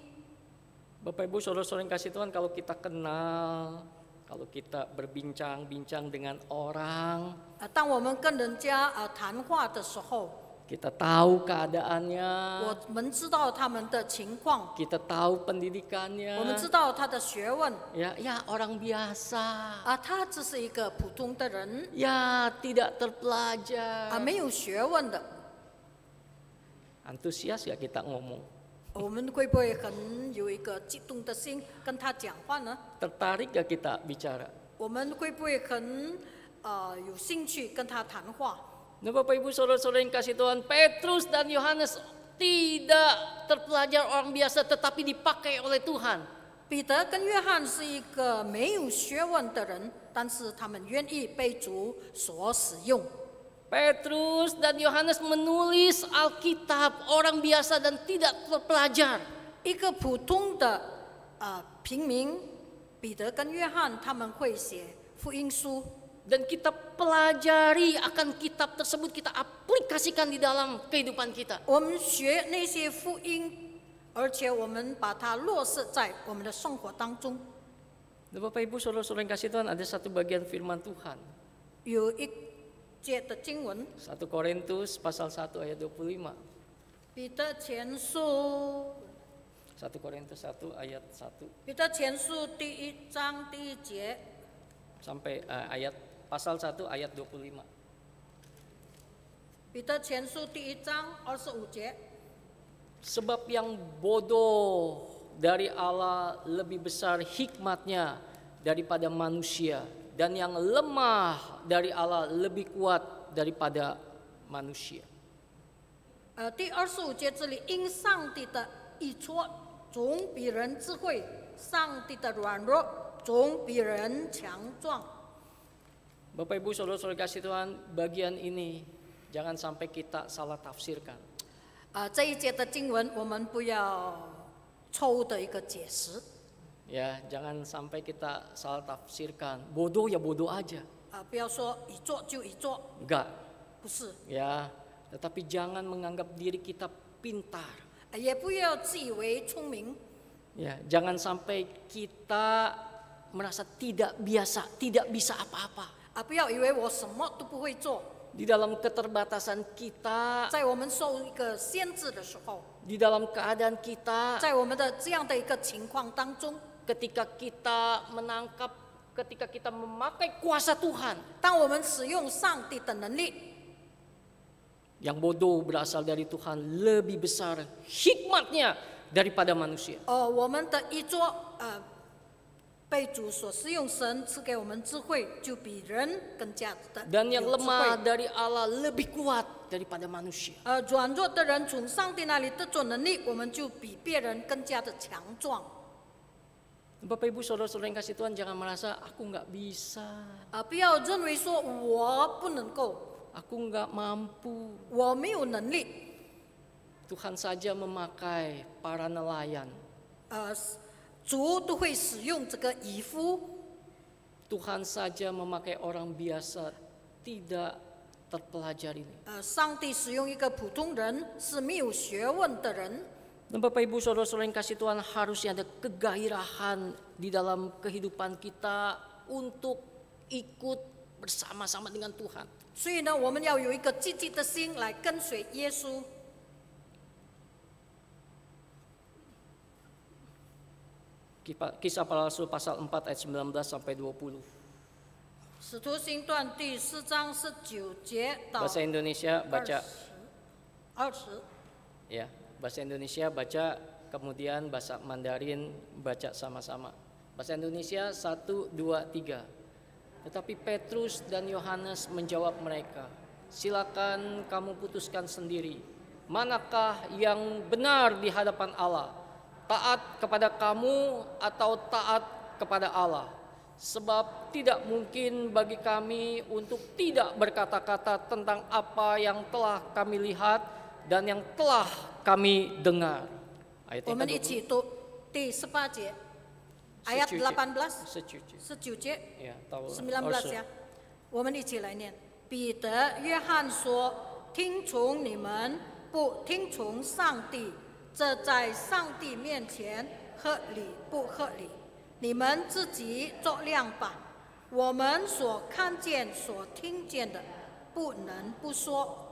Bapak Ibu Saudara-saudara yang kasih Tuhan, kalau kita kenal, kalau kita berbincang-bincang dengan orang, 当我们跟人家谈话的时候， kita tahu keadaannya, 我们知道他们的情况， kita tahu pendidikannya, 我们知道他的学问， ya orang biasa, 他只是一个普通的人， ya tidak terpelajar. 没有学问的， Antusias ya kita ngomong, 我们会不会很有一个激动的心跟他讲话呢？ tertarik gak kita bicara? 我们会不会很有兴趣跟他谈话？ Nah Bapak Ibu Saudara-saudara yang kasih Tuhan, Petrus dan Yohanes tidak terpelajar orang biasa tetapi dipakai oleh Tuhan. 彼得跟约翰是一个没有学问的人，但是他们愿意被主所使用。 Petrus dan Yohanes menulis Alkitab, orang biasa dan tidak terpelajar. 一个普通的平民，彼得跟约翰他们会写福音书， Dan kita pelajari akan kitab tersebut, kita aplikasikan di dalam kehidupan kita. 我们学那些福音，而且我们把它落实在我们的生活当中。 Nah, Bapak Ibu Saudara-saudara yang kasih Tuhan, ada satu bagian firman Tuhan. 有一节的经文， 1 Korintus pasal 1 ayat 25. 彼得前书， 1 Korintus 1 ayat 1彼得前书第1章第1节， sampai ayat pasal 1 ayat 25. 彼得前书第1章25节。 Sebab yang bodoh dari Allah lebih besar hikmatnya daripada manusia, dan yang lemah dari Allah lebih kuat daripada manusia. 第25节这里，因上帝的一戳总比人智慧，上帝的软弱总比人强壮。 Bapak Ibu Saudara-saudara kasih Tuhan, bagian ini jangan sampai kita salah tafsirkan. 这一节的经文，我们不要错误的一个解释。 Ya, jangan sampai kita salah tafsirkan. Bodoh ya bodoh aja. 不要说一做就一做， Enggak. 不是。 Ya, tetapi jangan menganggap diri kita pintar. 也不要自以为聪明。 Ya, jangan sampai kita merasa tidak biasa, tidak bisa apa-apa. 不要以为我什么都不会做。 Di dalam keterbatasan kita, 在我们受一个限制的时候， di dalam keadaan kita, 在我们的这样的一个情况当中， ketika kita menangkap, ketika kita memakai kuasa Tuhan, 当我们使用上帝的能力， yang bodoh berasal dari Tuhan lebih besar hikmatnya daripada manusia. 我们的一做被主所使用，神赐给我们智慧，就比人更加的 Dan yang 有智 lemah 慧。 dari Allah lebih kuat daripada manusia. 软弱的人从上帝那里得着能力，我们就比别人更加的强壮。 Bapak Ibu Saudara-saudara yang kasih Tuhan, jangan merasa aku nggak bisa, 不要认为说我不能够， aku nggak mampu. 我没有能力。 Tuhan saja memakai para nelayan. 主都会使用这个渔夫， Tuhan saja memakai orang biasa tidak terpelajar ini. 上帝使用一个普通人，是没有学问的人。 Dan Bapak Ibu Saudara-saudara yang kasih Tuhan, harusnya ada kegairahan di dalam kehidupan kita untuk ikut bersama-sama dengan Tuhan. 所以呢，我们要有一个积极的心来跟随耶稣。 Kisah Para Rasul pasal 4 ayat 19 sampai 20. 使徒行传第4章19节到 Bahasa Indonesia baca 20。 ya, bahasa Indonesia baca, kemudian bahasa Mandarin baca sama-sama. Bahasa Indonesia 1 2 3. Tetapi Petrus dan Yohanes menjawab mereka, "Silakan kamu putuskan sendiri, manakah yang benar di hadapan Allah? Taat kepada kamu atau taat kepada Allah? Sebab tidak mungkin bagi kami untuk tidak berkata-kata tentang apa yang telah kami lihat dan yang telah kami dengar." Ayat 我们一 yang 起读第18节，ayat 18、 19节、 ya, tahu 19呀，我们一起来念。彼得、约翰说：“听从你们，不听从上帝，这在上帝面前合理不合理？你们自己作量吧。我们所看见、所听见的，不能不说。”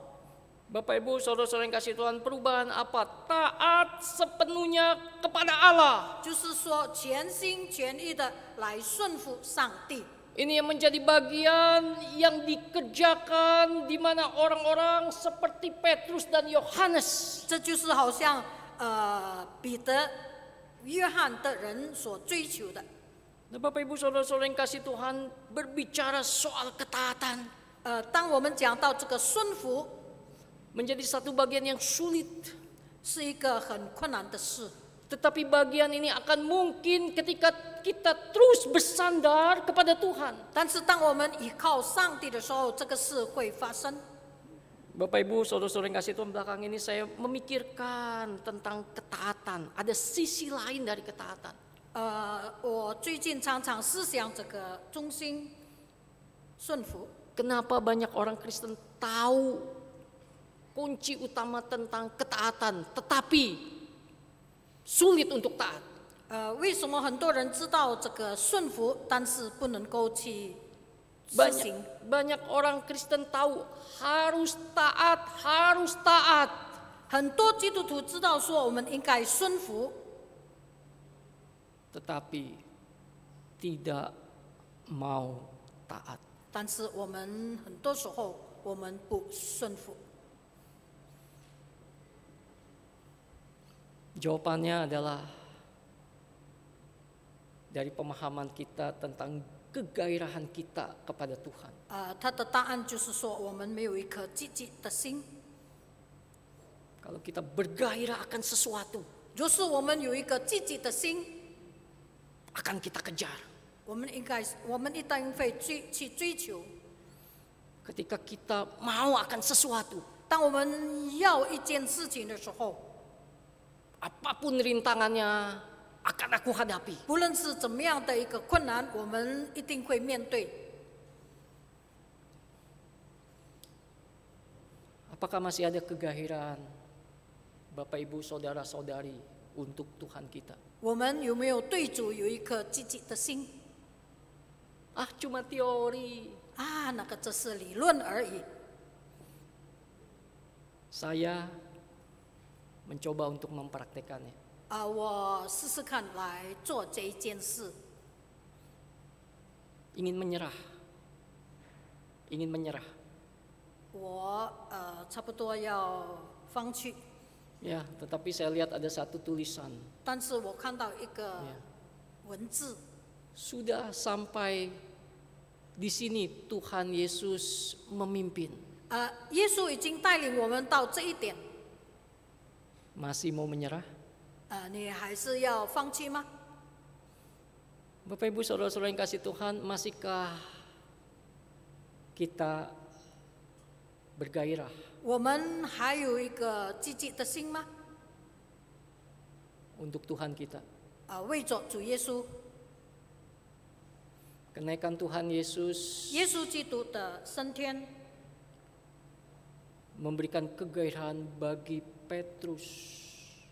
Bapak Ibu saudara-saudara yang kasih Tuhan, perubahan apa? Taat sepenuhnya kepada Allah. 就是说，全心全意的来顺服上帝。 Ini yang menjadi bagian yang dikerjakan di mana orang-orang seperti Petrus dan Yohanes. 这就是好像彼得、约翰的人所追求的。 Nah, Bapak Ibu saudara-saudara yang kasih Tuhan, berbicara soal ketaatan 当我们讲到这个顺服， menjadi satu bagian yang sulit. 是一个很困难的事。 Tetapi bagian ini akan mungkin ketika kita terus bersandar kepada Tuhan. 但是当我们依靠上帝的时候，这个事会发生。 Bapak Ibu saudara-saudara yang kasih Tuhan, belakang ini saya memikirkan tentang ketaatan. Ada sisi lain dari ketaatan. 我最近常常思想这个忠心顺服。 Kenapa banyak orang Kristen tahu kunci utama tentang ketaatan, tetapi sulit untuk taat? 为什么很多人知道这个顺服，但是不能够去实行？ Banyak orang Kristen tahu harus taat, harus taat. 很多基督徒知道说我们应该顺服， Tetapi tidak mau taat. 但是我们很多时候我们不顺服。 Jawabannya adalah dari pemahaman kita tentang kegairahan kita kepada Tuhan. 他的答案就是说，我们没有一颗积极的心。 Kalau kita bergairah akan sesuatu, 就是我们有一个积极的心， akan kita kejar. 我们一定会去追求。 Ketika kita mau akan sesuatu, 当我们要一件事情的时候， apapun rintangannya akan aku hadapi. 不论是怎么样的一个困难，我们一定会面对。 Apakah masih ada kegairahan Bapak Ibu saudara-saudari untuk Tuhan kita? 我们有没有对主有一颗积极的心？ Cuma teori. 那个只是理论而已。 Saya mencoba untuk mempraktekannya. 我试试看来做这一件事。 Ingin menyerah. Ingin menyerah. 我差不多要放弃， Ya, tetapi saya lihat ada satu tulisan. 但是我看到一个文字， Sudah sampai di sini Tuhan Yesus memimpin. 耶稣已经带领我们到这一点， Masih mau menyerah? 你还是要放弃吗？ Bapak Ibu saudara-saudara yang kasih Tuhan, masihkah kita bergairah 我们还有一个积极的心吗？ untuk Tuhan kita? 为着主耶稣， Kenaikan Tuhan Yesus 耶稣基督的升天， memberikan kegairahan bagi Petrus,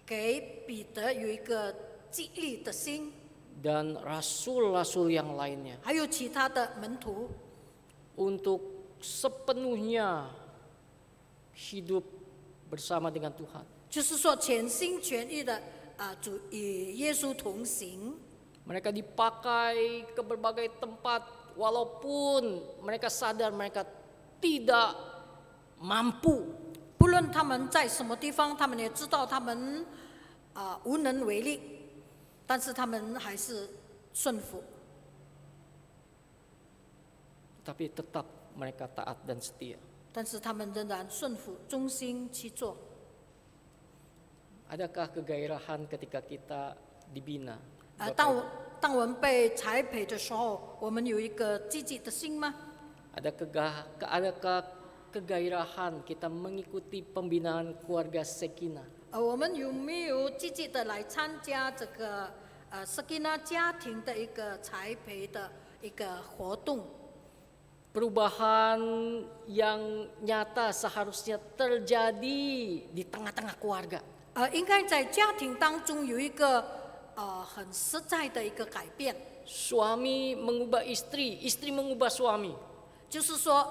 给彼得有一个激励的心， dan rasul-rasul yang lainnya 还有其他的门徒， untuk sepenuhnya hidup bersama dengan Tuhan. 就是说全心全意的主与耶稣同行。 Mereka dipakai ke berbagai tempat walaupun mereka sadar mereka tidak mampu. 不论他们在什么地方，他们也知道他们无能为力，但是他们还是顺服。 Tapi tetap mereka taat dan setia. 但是他们仍然顺服，忠心去做。 Adakah kegairahan ketika kita dibina? 当我们被栽培的时候，我们有一个积极的心吗？ Adakah kegairahan kita mengikuti pembinaan keluarga Sekina? 我们有没有积极的来参加这个Sekina家庭的一个栽培的一个活动？ Perubahan yang nyata seharusnya terjadi di tengah-tengah keluarga. 应该在家庭当中有一个很实在的一个改变， Suami mengubah istri, istri mengubah suami. 就是说，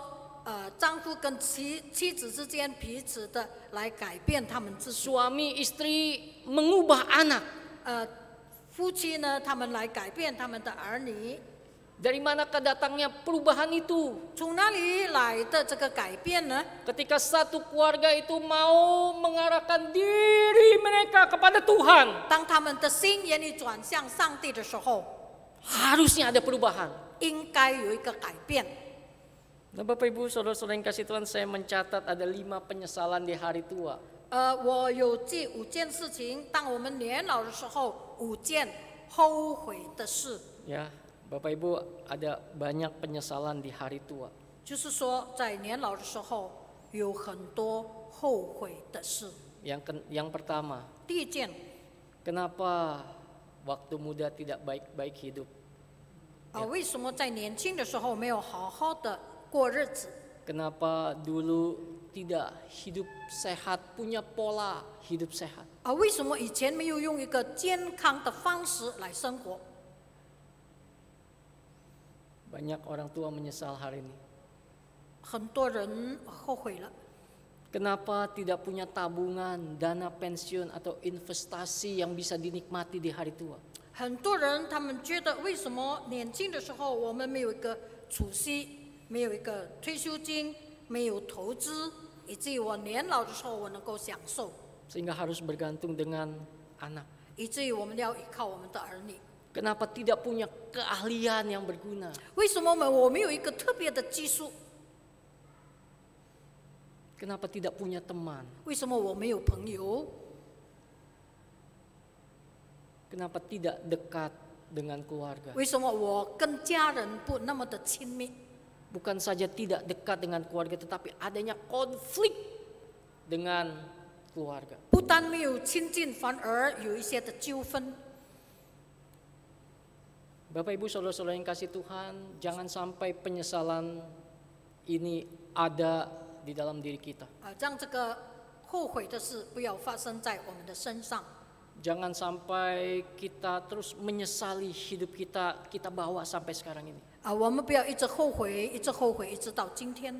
丈夫跟妻子之间彼此的来改变他们自己， Suami istri mengubah anak. 夫妻呢，他们来改变他们的儿女。 Dari manakah datangnya perubahan itu? 从哪里来的这个改变呢？ Ketika satu keluarga itu mau mengarahkan diri mereka kepada Tuhan, 当他们的心愿意转向上帝的时候， harusnya ada perubahan. 应该有一个改变。 Nah, Bapak Ibu, saudara-saudara yang kasih Tuhan, saya mencatat ada 5 penyesalan di hari tua. 我有这5件事情，当我们年老的时候，5件后悔的事。 Ya, Bapak Ibu, ada banyak penyesalan di hari tua. 就是说，在年老的时候，有很多后悔的事。 Yang pertama, 第一件， kenapa waktu muda tidak baik-baik hidup? 为什么在年轻的时候没有好好的过日子？ Kenapa dulu tidak hidup sehat, punya pola hidup sehat? 为什么以前没有用一个健康的方式来生活？ Banyak orang tua menyesal hari ini. 很多人后悔了。 Kenapa tidak punya tabungan, dana pensiun atau investasi yang bisa dinikmati di hari tua? 很多人他们觉得，为什么年轻的时候我们没有一个储蓄，没有一个退休金，没有投资，以至于我年老的时候我能够享受， Sehingga harus bergantung dengan anak. 以至于我们要依靠我们的儿女。 Kenapa tidak punya keahlian yang berguna? 为什么我们有一个特别的技术？ Kenapa tidak punya teman? 为什么我没有朋友？ Kenapa tidak dekat dengan keluarga? 为什么我跟家人不那么的亲密？ Bukan saja tidak dekat dengan keluarga, tetapi adanya konflik dengan keluarga. 不但没有亲近，反而有一些的纠纷。 Bapak Ibu saudara-saudara yang kasih Tuhan, jangan sampai penyesalan ini ada di dalam diri kita. 让这个后悔的事不要发生在我们的身上。 Jangan sampai kita terus menyesali hidup kita bawa sampai sekarang ini. 我们不要一直后悔，一直后悔，一直到今天。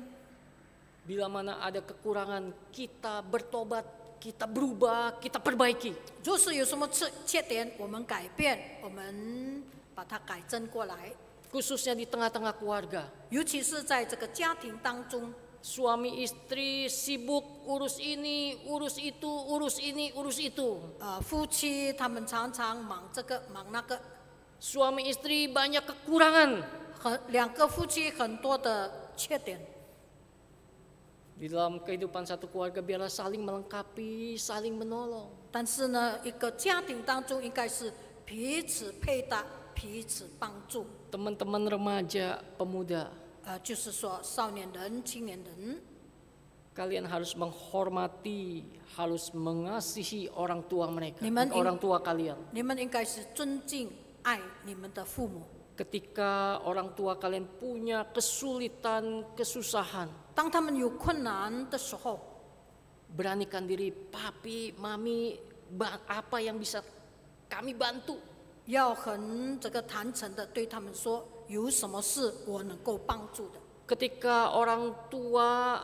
Bila mana ada kekurangan, kita bertobat, kita berubah, kita perbaiki. 若是有什么缺点，我们改变，我们把它改正过来。 Khususnya di tengah-tengah keluarga. 尤其是在这个家庭当中， Suami istri sibuk urus ini, urus itu, urus ini, urus itu. 夫妻他们常常忙这个忙那个， Suami istri banyak kekurangan. 两个夫妻很多的缺点。 Di dalam kehidupan satu keluarga biarlah saling melengkapi, saling menolong. 但是呢，一个家庭当中应该是彼此配搭、彼此帮助。 Teman-teman remaja, pemuda, 就是说少年人、青年人， kalian harus menghormati, harus mengasihi orang tua mereka, Niman orang tua kalian. 你们应该是尊敬、爱你们的父母。 Ketika orang tua kalian punya kesulitan, kesusahan, 当他们有困难的时候， beranikan diri, papi, mami, apa yang bisa kami bantu. 要很这个坦诚的对他们说，有什么事我能够帮助的。 Ketika orang tua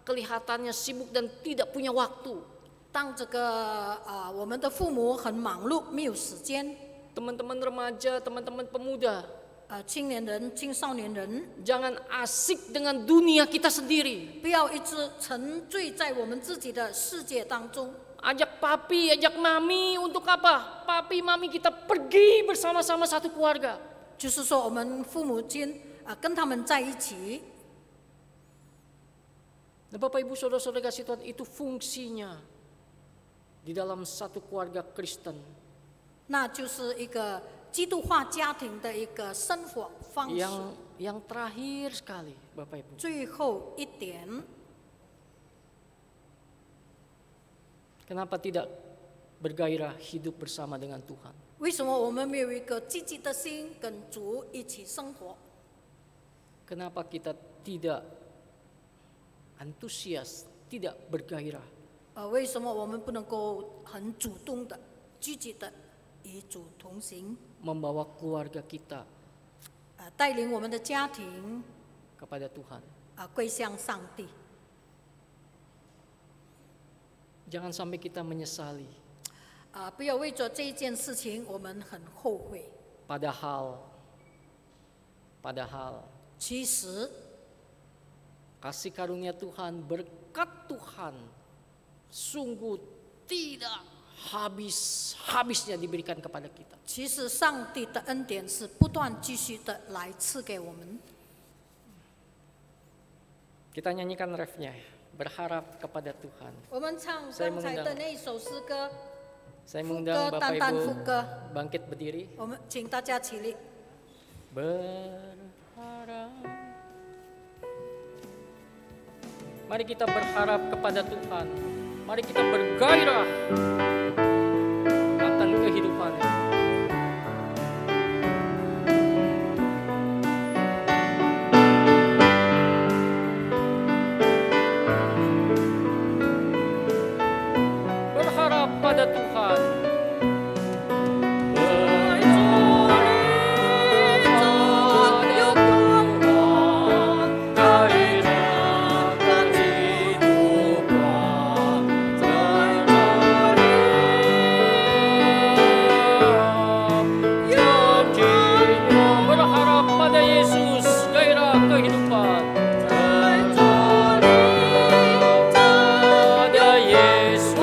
kelihatannya sibuk dan tidak punya waktu, 当这个我们的父母很忙碌，没有时间， teman-teman remaja, teman-teman pemuda, 青年人、青少年人， jangan asik dengan dunia kita sendiri. 不要一直沉醉在我们自己的世界当中。 Ajak papi, ajak mami untuk apa? Papi, mami kita pergi bersama-sama satu keluarga. 就是说，我们父母亲跟他们在一起。 Nah, Bapak Ibu Saudara-saudara kasih Tuhan, itu fungsinya di dalam satu keluarga Kristen 那就是一个基督化家庭的一个生活方式。 yang terakhir sekali, Bapak Ibu. 最后一点， Kenapa tidak bergairah hidup bersama dengan Tuhan? 为什么我们没有一个积极的心跟主一起生活？ Kenapa kita tidak antusias, tidak bergairah? 为什么我们不能够很主动的、积极的与主同行， Membawa keluarga kita 带领我们的家庭 kepada Tuhan. 归向上帝？ Jangan sampai kita menyesali. 不要为着这一件事情我们很后悔。 Padahal 其实 kasih karunia Tuhan, berkat Tuhan sungguh tidak habis-habisnya diberikan kepada kita. 其实上帝的恩典是不断继续的来赐给我们。 Kita nyanyikan refnya, berharap kepada Tuhan. 我们唱 Saya 刚才 mengundang 的那一首诗歌， Saya 副 mengundang 歌 Bapak 单单 Ibu 副歌， bangkit berdiri. 我们请大家起立。 Berharap. Mari kita berharap kepada Tuhan. Mari kita bergairah akan kehidupannya. Berharap pada Tuhan. Berharap pada Yesus, gairah kehidupan. Pada Yesus,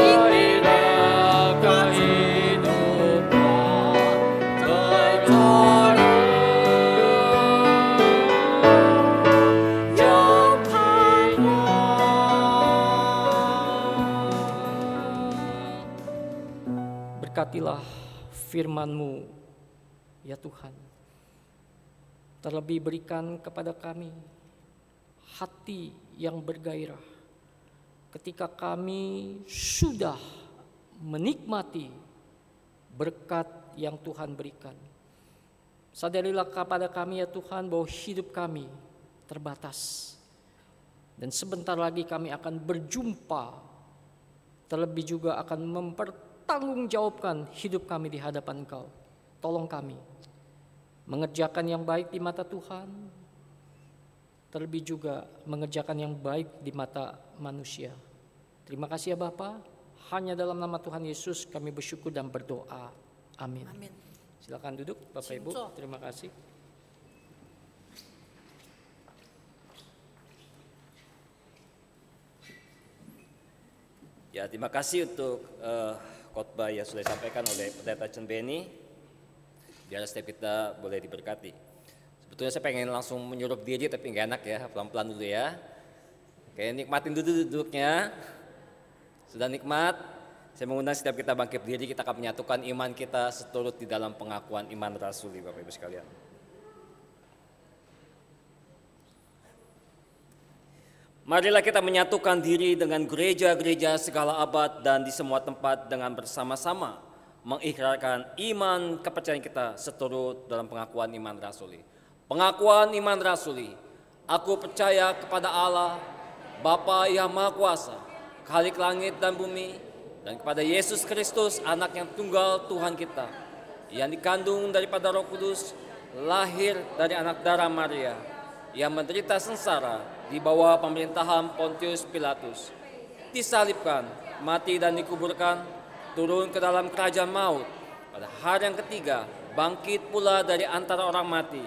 gairah kehidupan. Berharap yang berkatilah firman-Mu, ya Tuhan. Terlebih berikan kepada kami hati yang bergairah ketika kami sudah menikmati berkat yang Tuhan berikan. Sadarilah kepada kami ya Tuhan bahwa hidup kami terbatas. Dan sebentar lagi kami akan berjumpa, terlebih juga akan mempertanggungjawabkan hidup kami di hadapan Engkau. Tolong kami mengerjakan yang baik di mata Tuhan, terlebih juga mengerjakan yang baik di mata manusia. Terima kasih ya Bapa. Hanya dalam nama Tuhan Yesus kami bersyukur dan berdoa. Amin. Amin. Silakan duduk Bapak Ibu. Terima kasih. Ya, terima kasih untuk khotbah yang sudah disampaikan oleh Pendeta Chen Benny. Biar setiap kita boleh diberkati. Sebetulnya saya pengen langsung menyuruh diri tapi nggak enak ya, pelan-pelan dulu ya. Oke, nikmatin dulu duduknya. Sudah nikmat, saya mengundang setiap kita bangkit berdiri, kita akan menyatukan iman kita seturut di dalam pengakuan iman rasuli Bapak Ibu sekalian. Marilah kita menyatukan diri dengan gereja-gereja segala abad dan di semua tempat dengan bersama-sama mengikrarkan iman kepercayaan kita seturut dalam pengakuan iman rasuli. Pengakuan iman rasuli, aku percaya kepada Allah, Bapa yang Maha Kuasa, Khalik langit dan bumi, dan kepada Yesus Kristus, anak yang tunggal Tuhan kita, yang dikandung daripada Roh Kudus, lahir dari anak darah Maria, yang menderita sengsara di bawah pemerintahan Pontius Pilatus, disalibkan, mati dan dikuburkan, turun ke dalam kerajaan maut, pada hari yang ketiga bangkit pula dari antara orang mati,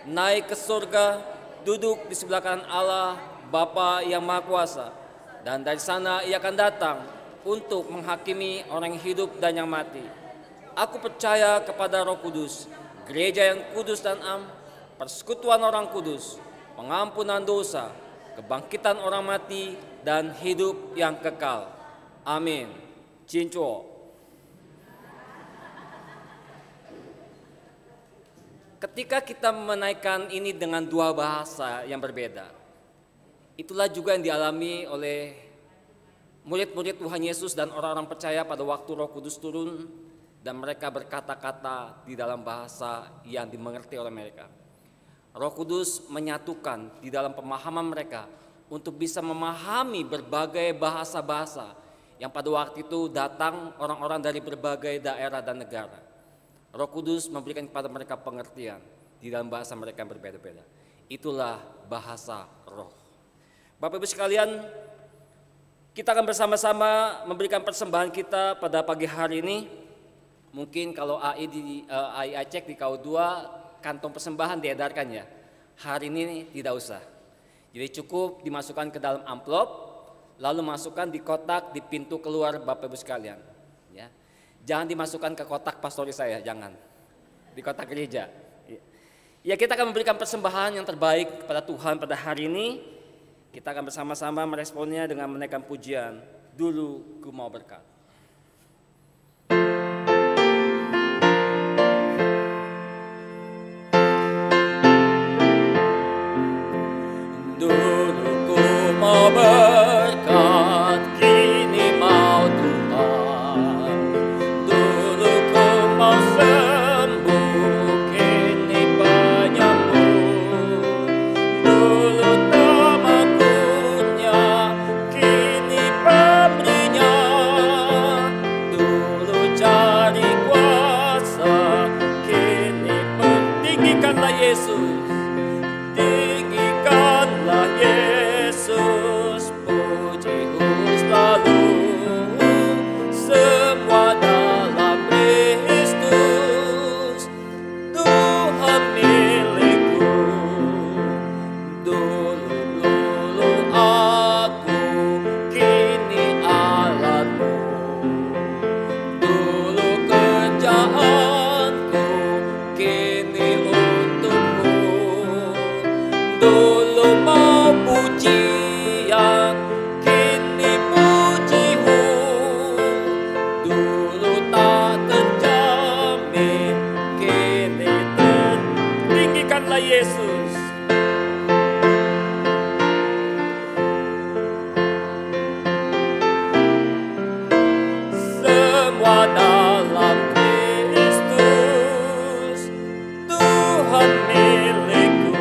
naik ke surga, duduk di sebelah kanan Allah Bapa yang Maha Kuasa, dan dari sana ia akan datang untuk menghakimi orang yang hidup dan yang mati. Aku percaya kepada Roh Kudus, gereja yang kudus dan am, persekutuan orang kudus, pengampunan dosa, kebangkitan orang mati, dan hidup yang kekal. Amin. Cincuo. Ketika kita menaikkan ini dengan dua bahasa yang berbeda, itulah juga yang dialami oleh murid-murid Tuhan Yesus dan orang-orang percaya pada waktu Roh Kudus turun dan mereka berkata-kata di dalam bahasa yang dimengerti oleh mereka. Roh Kudus menyatukan di dalam pemahaman mereka untuk bisa memahami berbagai bahasa-bahasa yang pada waktu itu datang orang-orang dari berbagai daerah dan negara. Roh Kudus memberikan kepada mereka pengertian di dalam bahasa mereka yang berbeda-beda. Itulah bahasa roh. Bapak Ibu sekalian, kita akan bersama-sama memberikan persembahan kita pada pagi hari ini. Mungkin kalau AI cek di KU2 kantong persembahan diedarkan ya. Hari ini tidak usah. Jadi cukup dimasukkan ke dalam amplop, lalu masukkan di kotak di pintu keluar Bapak Ibu sekalian. Ya. Jangan dimasukkan ke kotak pastori saya, jangan. Di kotak gereja. Ya, kita akan memberikan persembahan yang terbaik kepada Tuhan pada hari ini. Kita akan bersama-sama meresponnya dengan menaikkan pujian. Dulu ku mau berkat. Dulu ku mau berkat, kini mau Tuhan. Dulu ku mau sembuh, kini penyembuh. Dulu kini pemberinya, dulu cari kuasa, kini tinggikanlah Yesus, tinggikanlah Yesus, puji-Ku selalu, semua dalam Kristus, Tuhan milikku. Dulu aku, kini alatmu. Dulu kerjaanku, kini untukmu. Dulu mau pujian, kini pujimu. Dulu tak terjamin, kini tinggikanlah Yesus. Semua dalam Kristus, Tuhan milikku.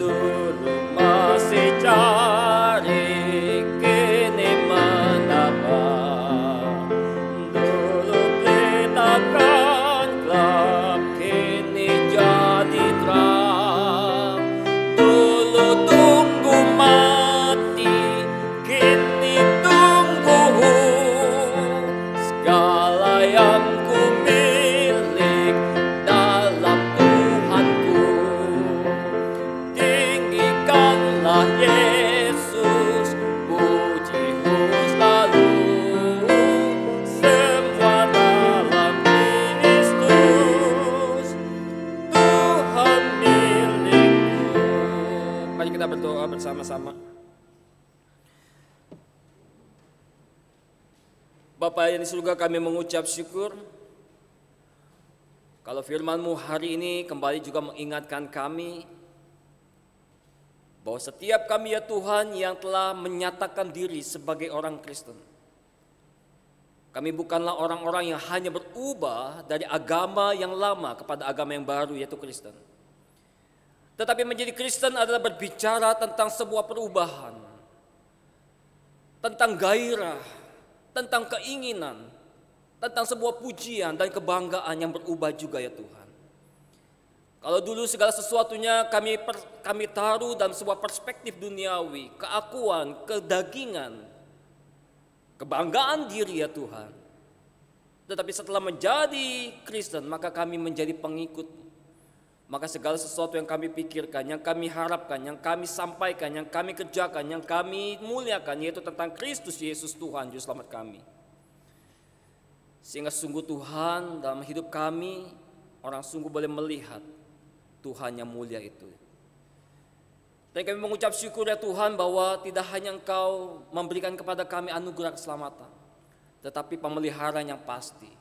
Dulu masih cari, kini mendapat. Dulu pelitakan gelap, kini jadi terang. Dulu tunggu mati, kini tunggu. Segala yang ku milik dalam Tuhanku. Tinggikanlah Yesus, puji-Ku selalu, semua dalam Kristus, Tuhan milikku. Mari kita berdoa bersama-sama. Bapa yang di surga, kami mengucap syukur kalau firman-Mu hari ini kembali juga mengingatkan kami bahwa setiap kami ya Tuhan yang telah menyatakan diri sebagai orang Kristen, Kami bukanlah orang-orang yang hanya berubah dari agama yang lama kepada agama yang baru, yaitu Kristen. Tetapi menjadi Kristen adalah berbicara tentang sebuah perubahan, tentang gairah, tentang keinginan, tentang sebuah pujian dan kebanggaan yang berubah juga, ya Tuhan. Kalau dulu segala sesuatunya kami taruh dalam sebuah perspektif duniawi, keakuan, kedagingan, kebanggaan diri, ya Tuhan. Tetapi setelah menjadi Kristen, maka kami menjadi pengikut. Maka segala sesuatu yang kami pikirkan, yang kami harapkan, yang kami sampaikan, yang kami kerjakan, yang kami muliakan, yaitu tentang Kristus Yesus Tuhan Juru Selamat kami. Sehingga sungguh Tuhan dalam hidup kami, orang sungguh boleh melihat Tuhan yang mulia itu. Dan kami mengucap syukur, ya Tuhan, bahwa tidak hanya Engkau memberikan kepada kami anugerah keselamatan, tetapi pemeliharaan yang pasti.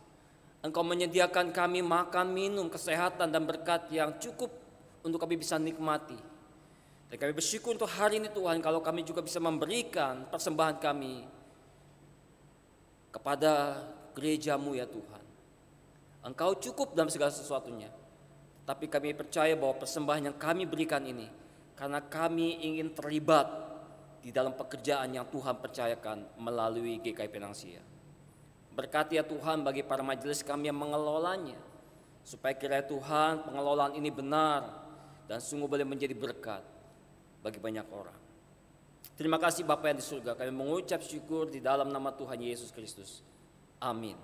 Engkau menyediakan kami makan, minum, kesehatan, dan berkat yang cukup untuk kami bisa nikmati. Dan kami bersyukur untuk hari ini Tuhan, kalau kami juga bisa memberikan persembahan kami kepada gereja-Mu, ya Tuhan. Engkau cukup dalam segala sesuatunya. Tapi kami percaya bahwa persembahan yang kami berikan ini, karena kami ingin terlibat di dalam pekerjaan yang Tuhan percayakan melalui GKI Pinangsia. Berkati, ya Tuhan, bagi para majelis kami yang mengelolanya, supaya kiranya Tuhan pengelolaan ini benar dan sungguh boleh menjadi berkat bagi banyak orang. Terima kasih Bapa yang di surga, kami mengucap syukur di dalam nama Tuhan Yesus Kristus. Amin.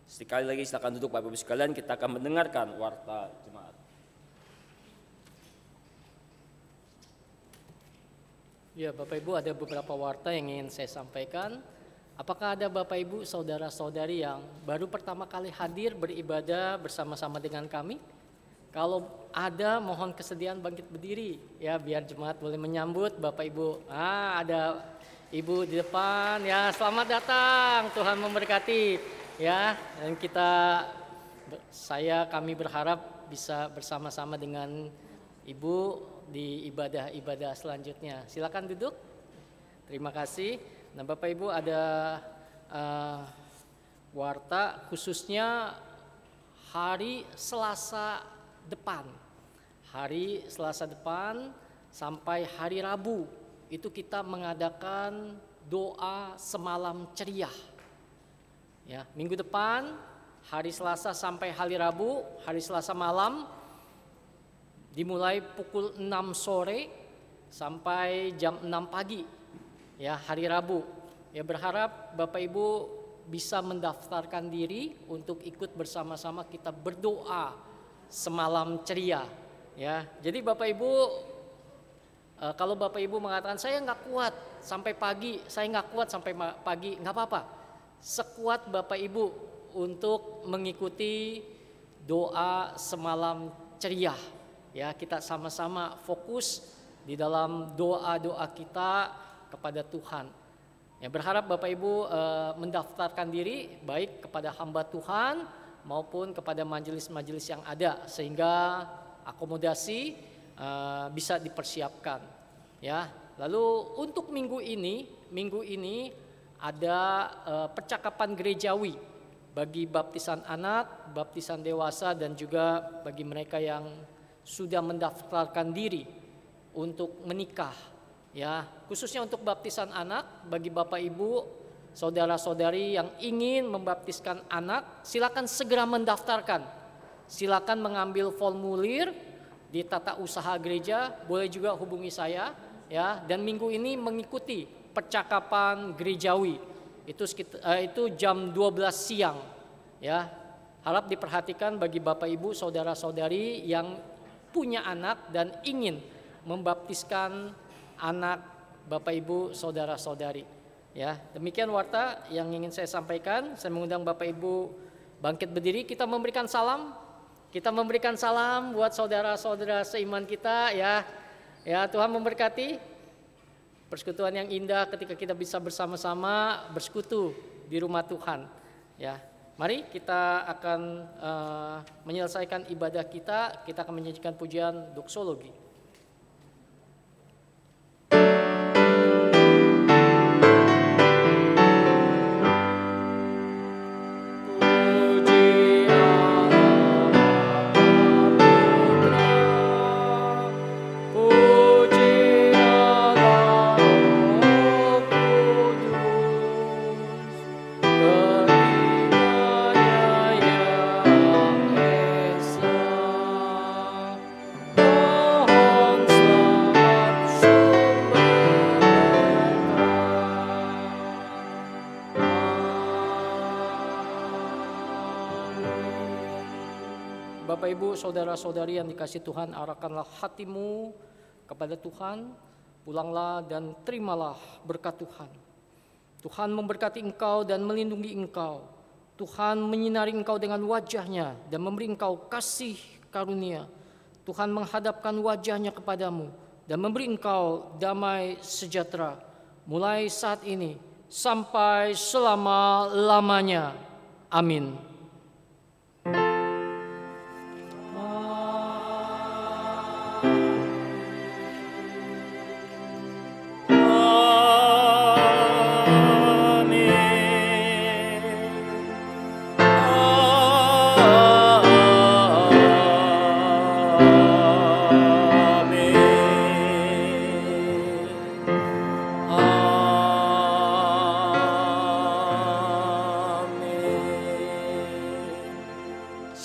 Sekali lagi silakan duduk Bapak Ibu sekalian, kita akan mendengarkan warta jemaat. Ya, Bapak Ibu, ada beberapa warta yang ingin saya sampaikan. Apakah ada Bapak Ibu, saudara-saudari yang baru pertama kali hadir beribadah bersama-sama dengan kami? Kalau ada, mohon kesediaan bangkit berdiri, ya, biar jemaat boleh menyambut Bapak Ibu. Ada Ibu di depan, ya, selamat datang, Tuhan memberkati, ya. Dan kami berharap bisa bersama-sama dengan Ibu di ibadah-ibadah selanjutnya. Silakan duduk. Terima kasih. Nah, Bapak Ibu, ada warta khususnya hari Selasa depan. Hari Selasa depan sampai hari Rabu itu kita mengadakan doa semalam ceria. Ya, minggu depan hari Selasa sampai hari Rabu, hari Selasa malam dimulai pukul 6 sore sampai jam 6 pagi. Ya, hari Rabu. Ya, berharap Bapak Ibu bisa mendaftarkan diri untuk ikut bersama-sama kita berdoa semalam ceria. Ya, jadi Bapak Ibu, kalau Bapak Ibu mengatakan saya nggak kuat sampai pagi, saya nggak kuat sampai pagi, nggak apa-apa. Sekuat Bapak Ibu untuk mengikuti doa semalam ceria. Ya, kita sama-sama fokus di dalam doa-doa kita kepada Tuhan. Ya, berharap Bapak Ibu mendaftarkan diri baik kepada hamba Tuhan maupun kepada majelis-majelis yang ada, sehingga akomodasi bisa dipersiapkan. Ya, lalu untuk minggu ini ada percakapan gerejawi bagi baptisan anak, baptisan dewasa, dan juga bagi mereka yang sudah mendaftarkan diri untuk menikah. Ya, khususnya untuk baptisan anak, bagi Bapak Ibu, saudara-saudari yang ingin membaptiskan anak, silakan segera mendaftarkan. Silakan mengambil formulir di tata usaha gereja, boleh juga hubungi saya, ya. Dan minggu ini mengikuti percakapan gerejawi. Itu jam 12 siang, ya. Harap diperhatikan bagi Bapak Ibu, saudara-saudari yang punya anak dan ingin membaptiskan anak Bapak Ibu, saudara-saudari. Ya, demikian warta yang ingin saya sampaikan. Saya mengundang Bapak Ibu bangkit berdiri, kita memberikan salam. Kita memberikan salam buat saudara-saudara seiman kita, ya. Ya, Tuhan memberkati. Persekutuan yang indah ketika kita bisa bersama-sama bersekutu di rumah Tuhan. Ya, mari kita akan menyelesaikan ibadah kita. Kita akan menyanyikan pujian doksologi. Bapak Ibu, saudara-saudari yang dikasihi Tuhan, arahkanlah hatimu kepada Tuhan, pulanglah dan terimalah berkat Tuhan. Tuhan memberkati engkau dan melindungi engkau. Tuhan menyinari engkau dengan wajah-Nya dan memberi engkau kasih karunia. Tuhan menghadapkan wajah-Nya kepadamu dan memberi engkau damai sejahtera mulai saat ini sampai selama-lamanya. Amin.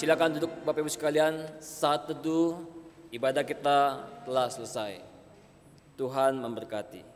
Silakan duduk Bapak Ibu sekalian, saat teduh ibadah kita telah selesai. Tuhan memberkati.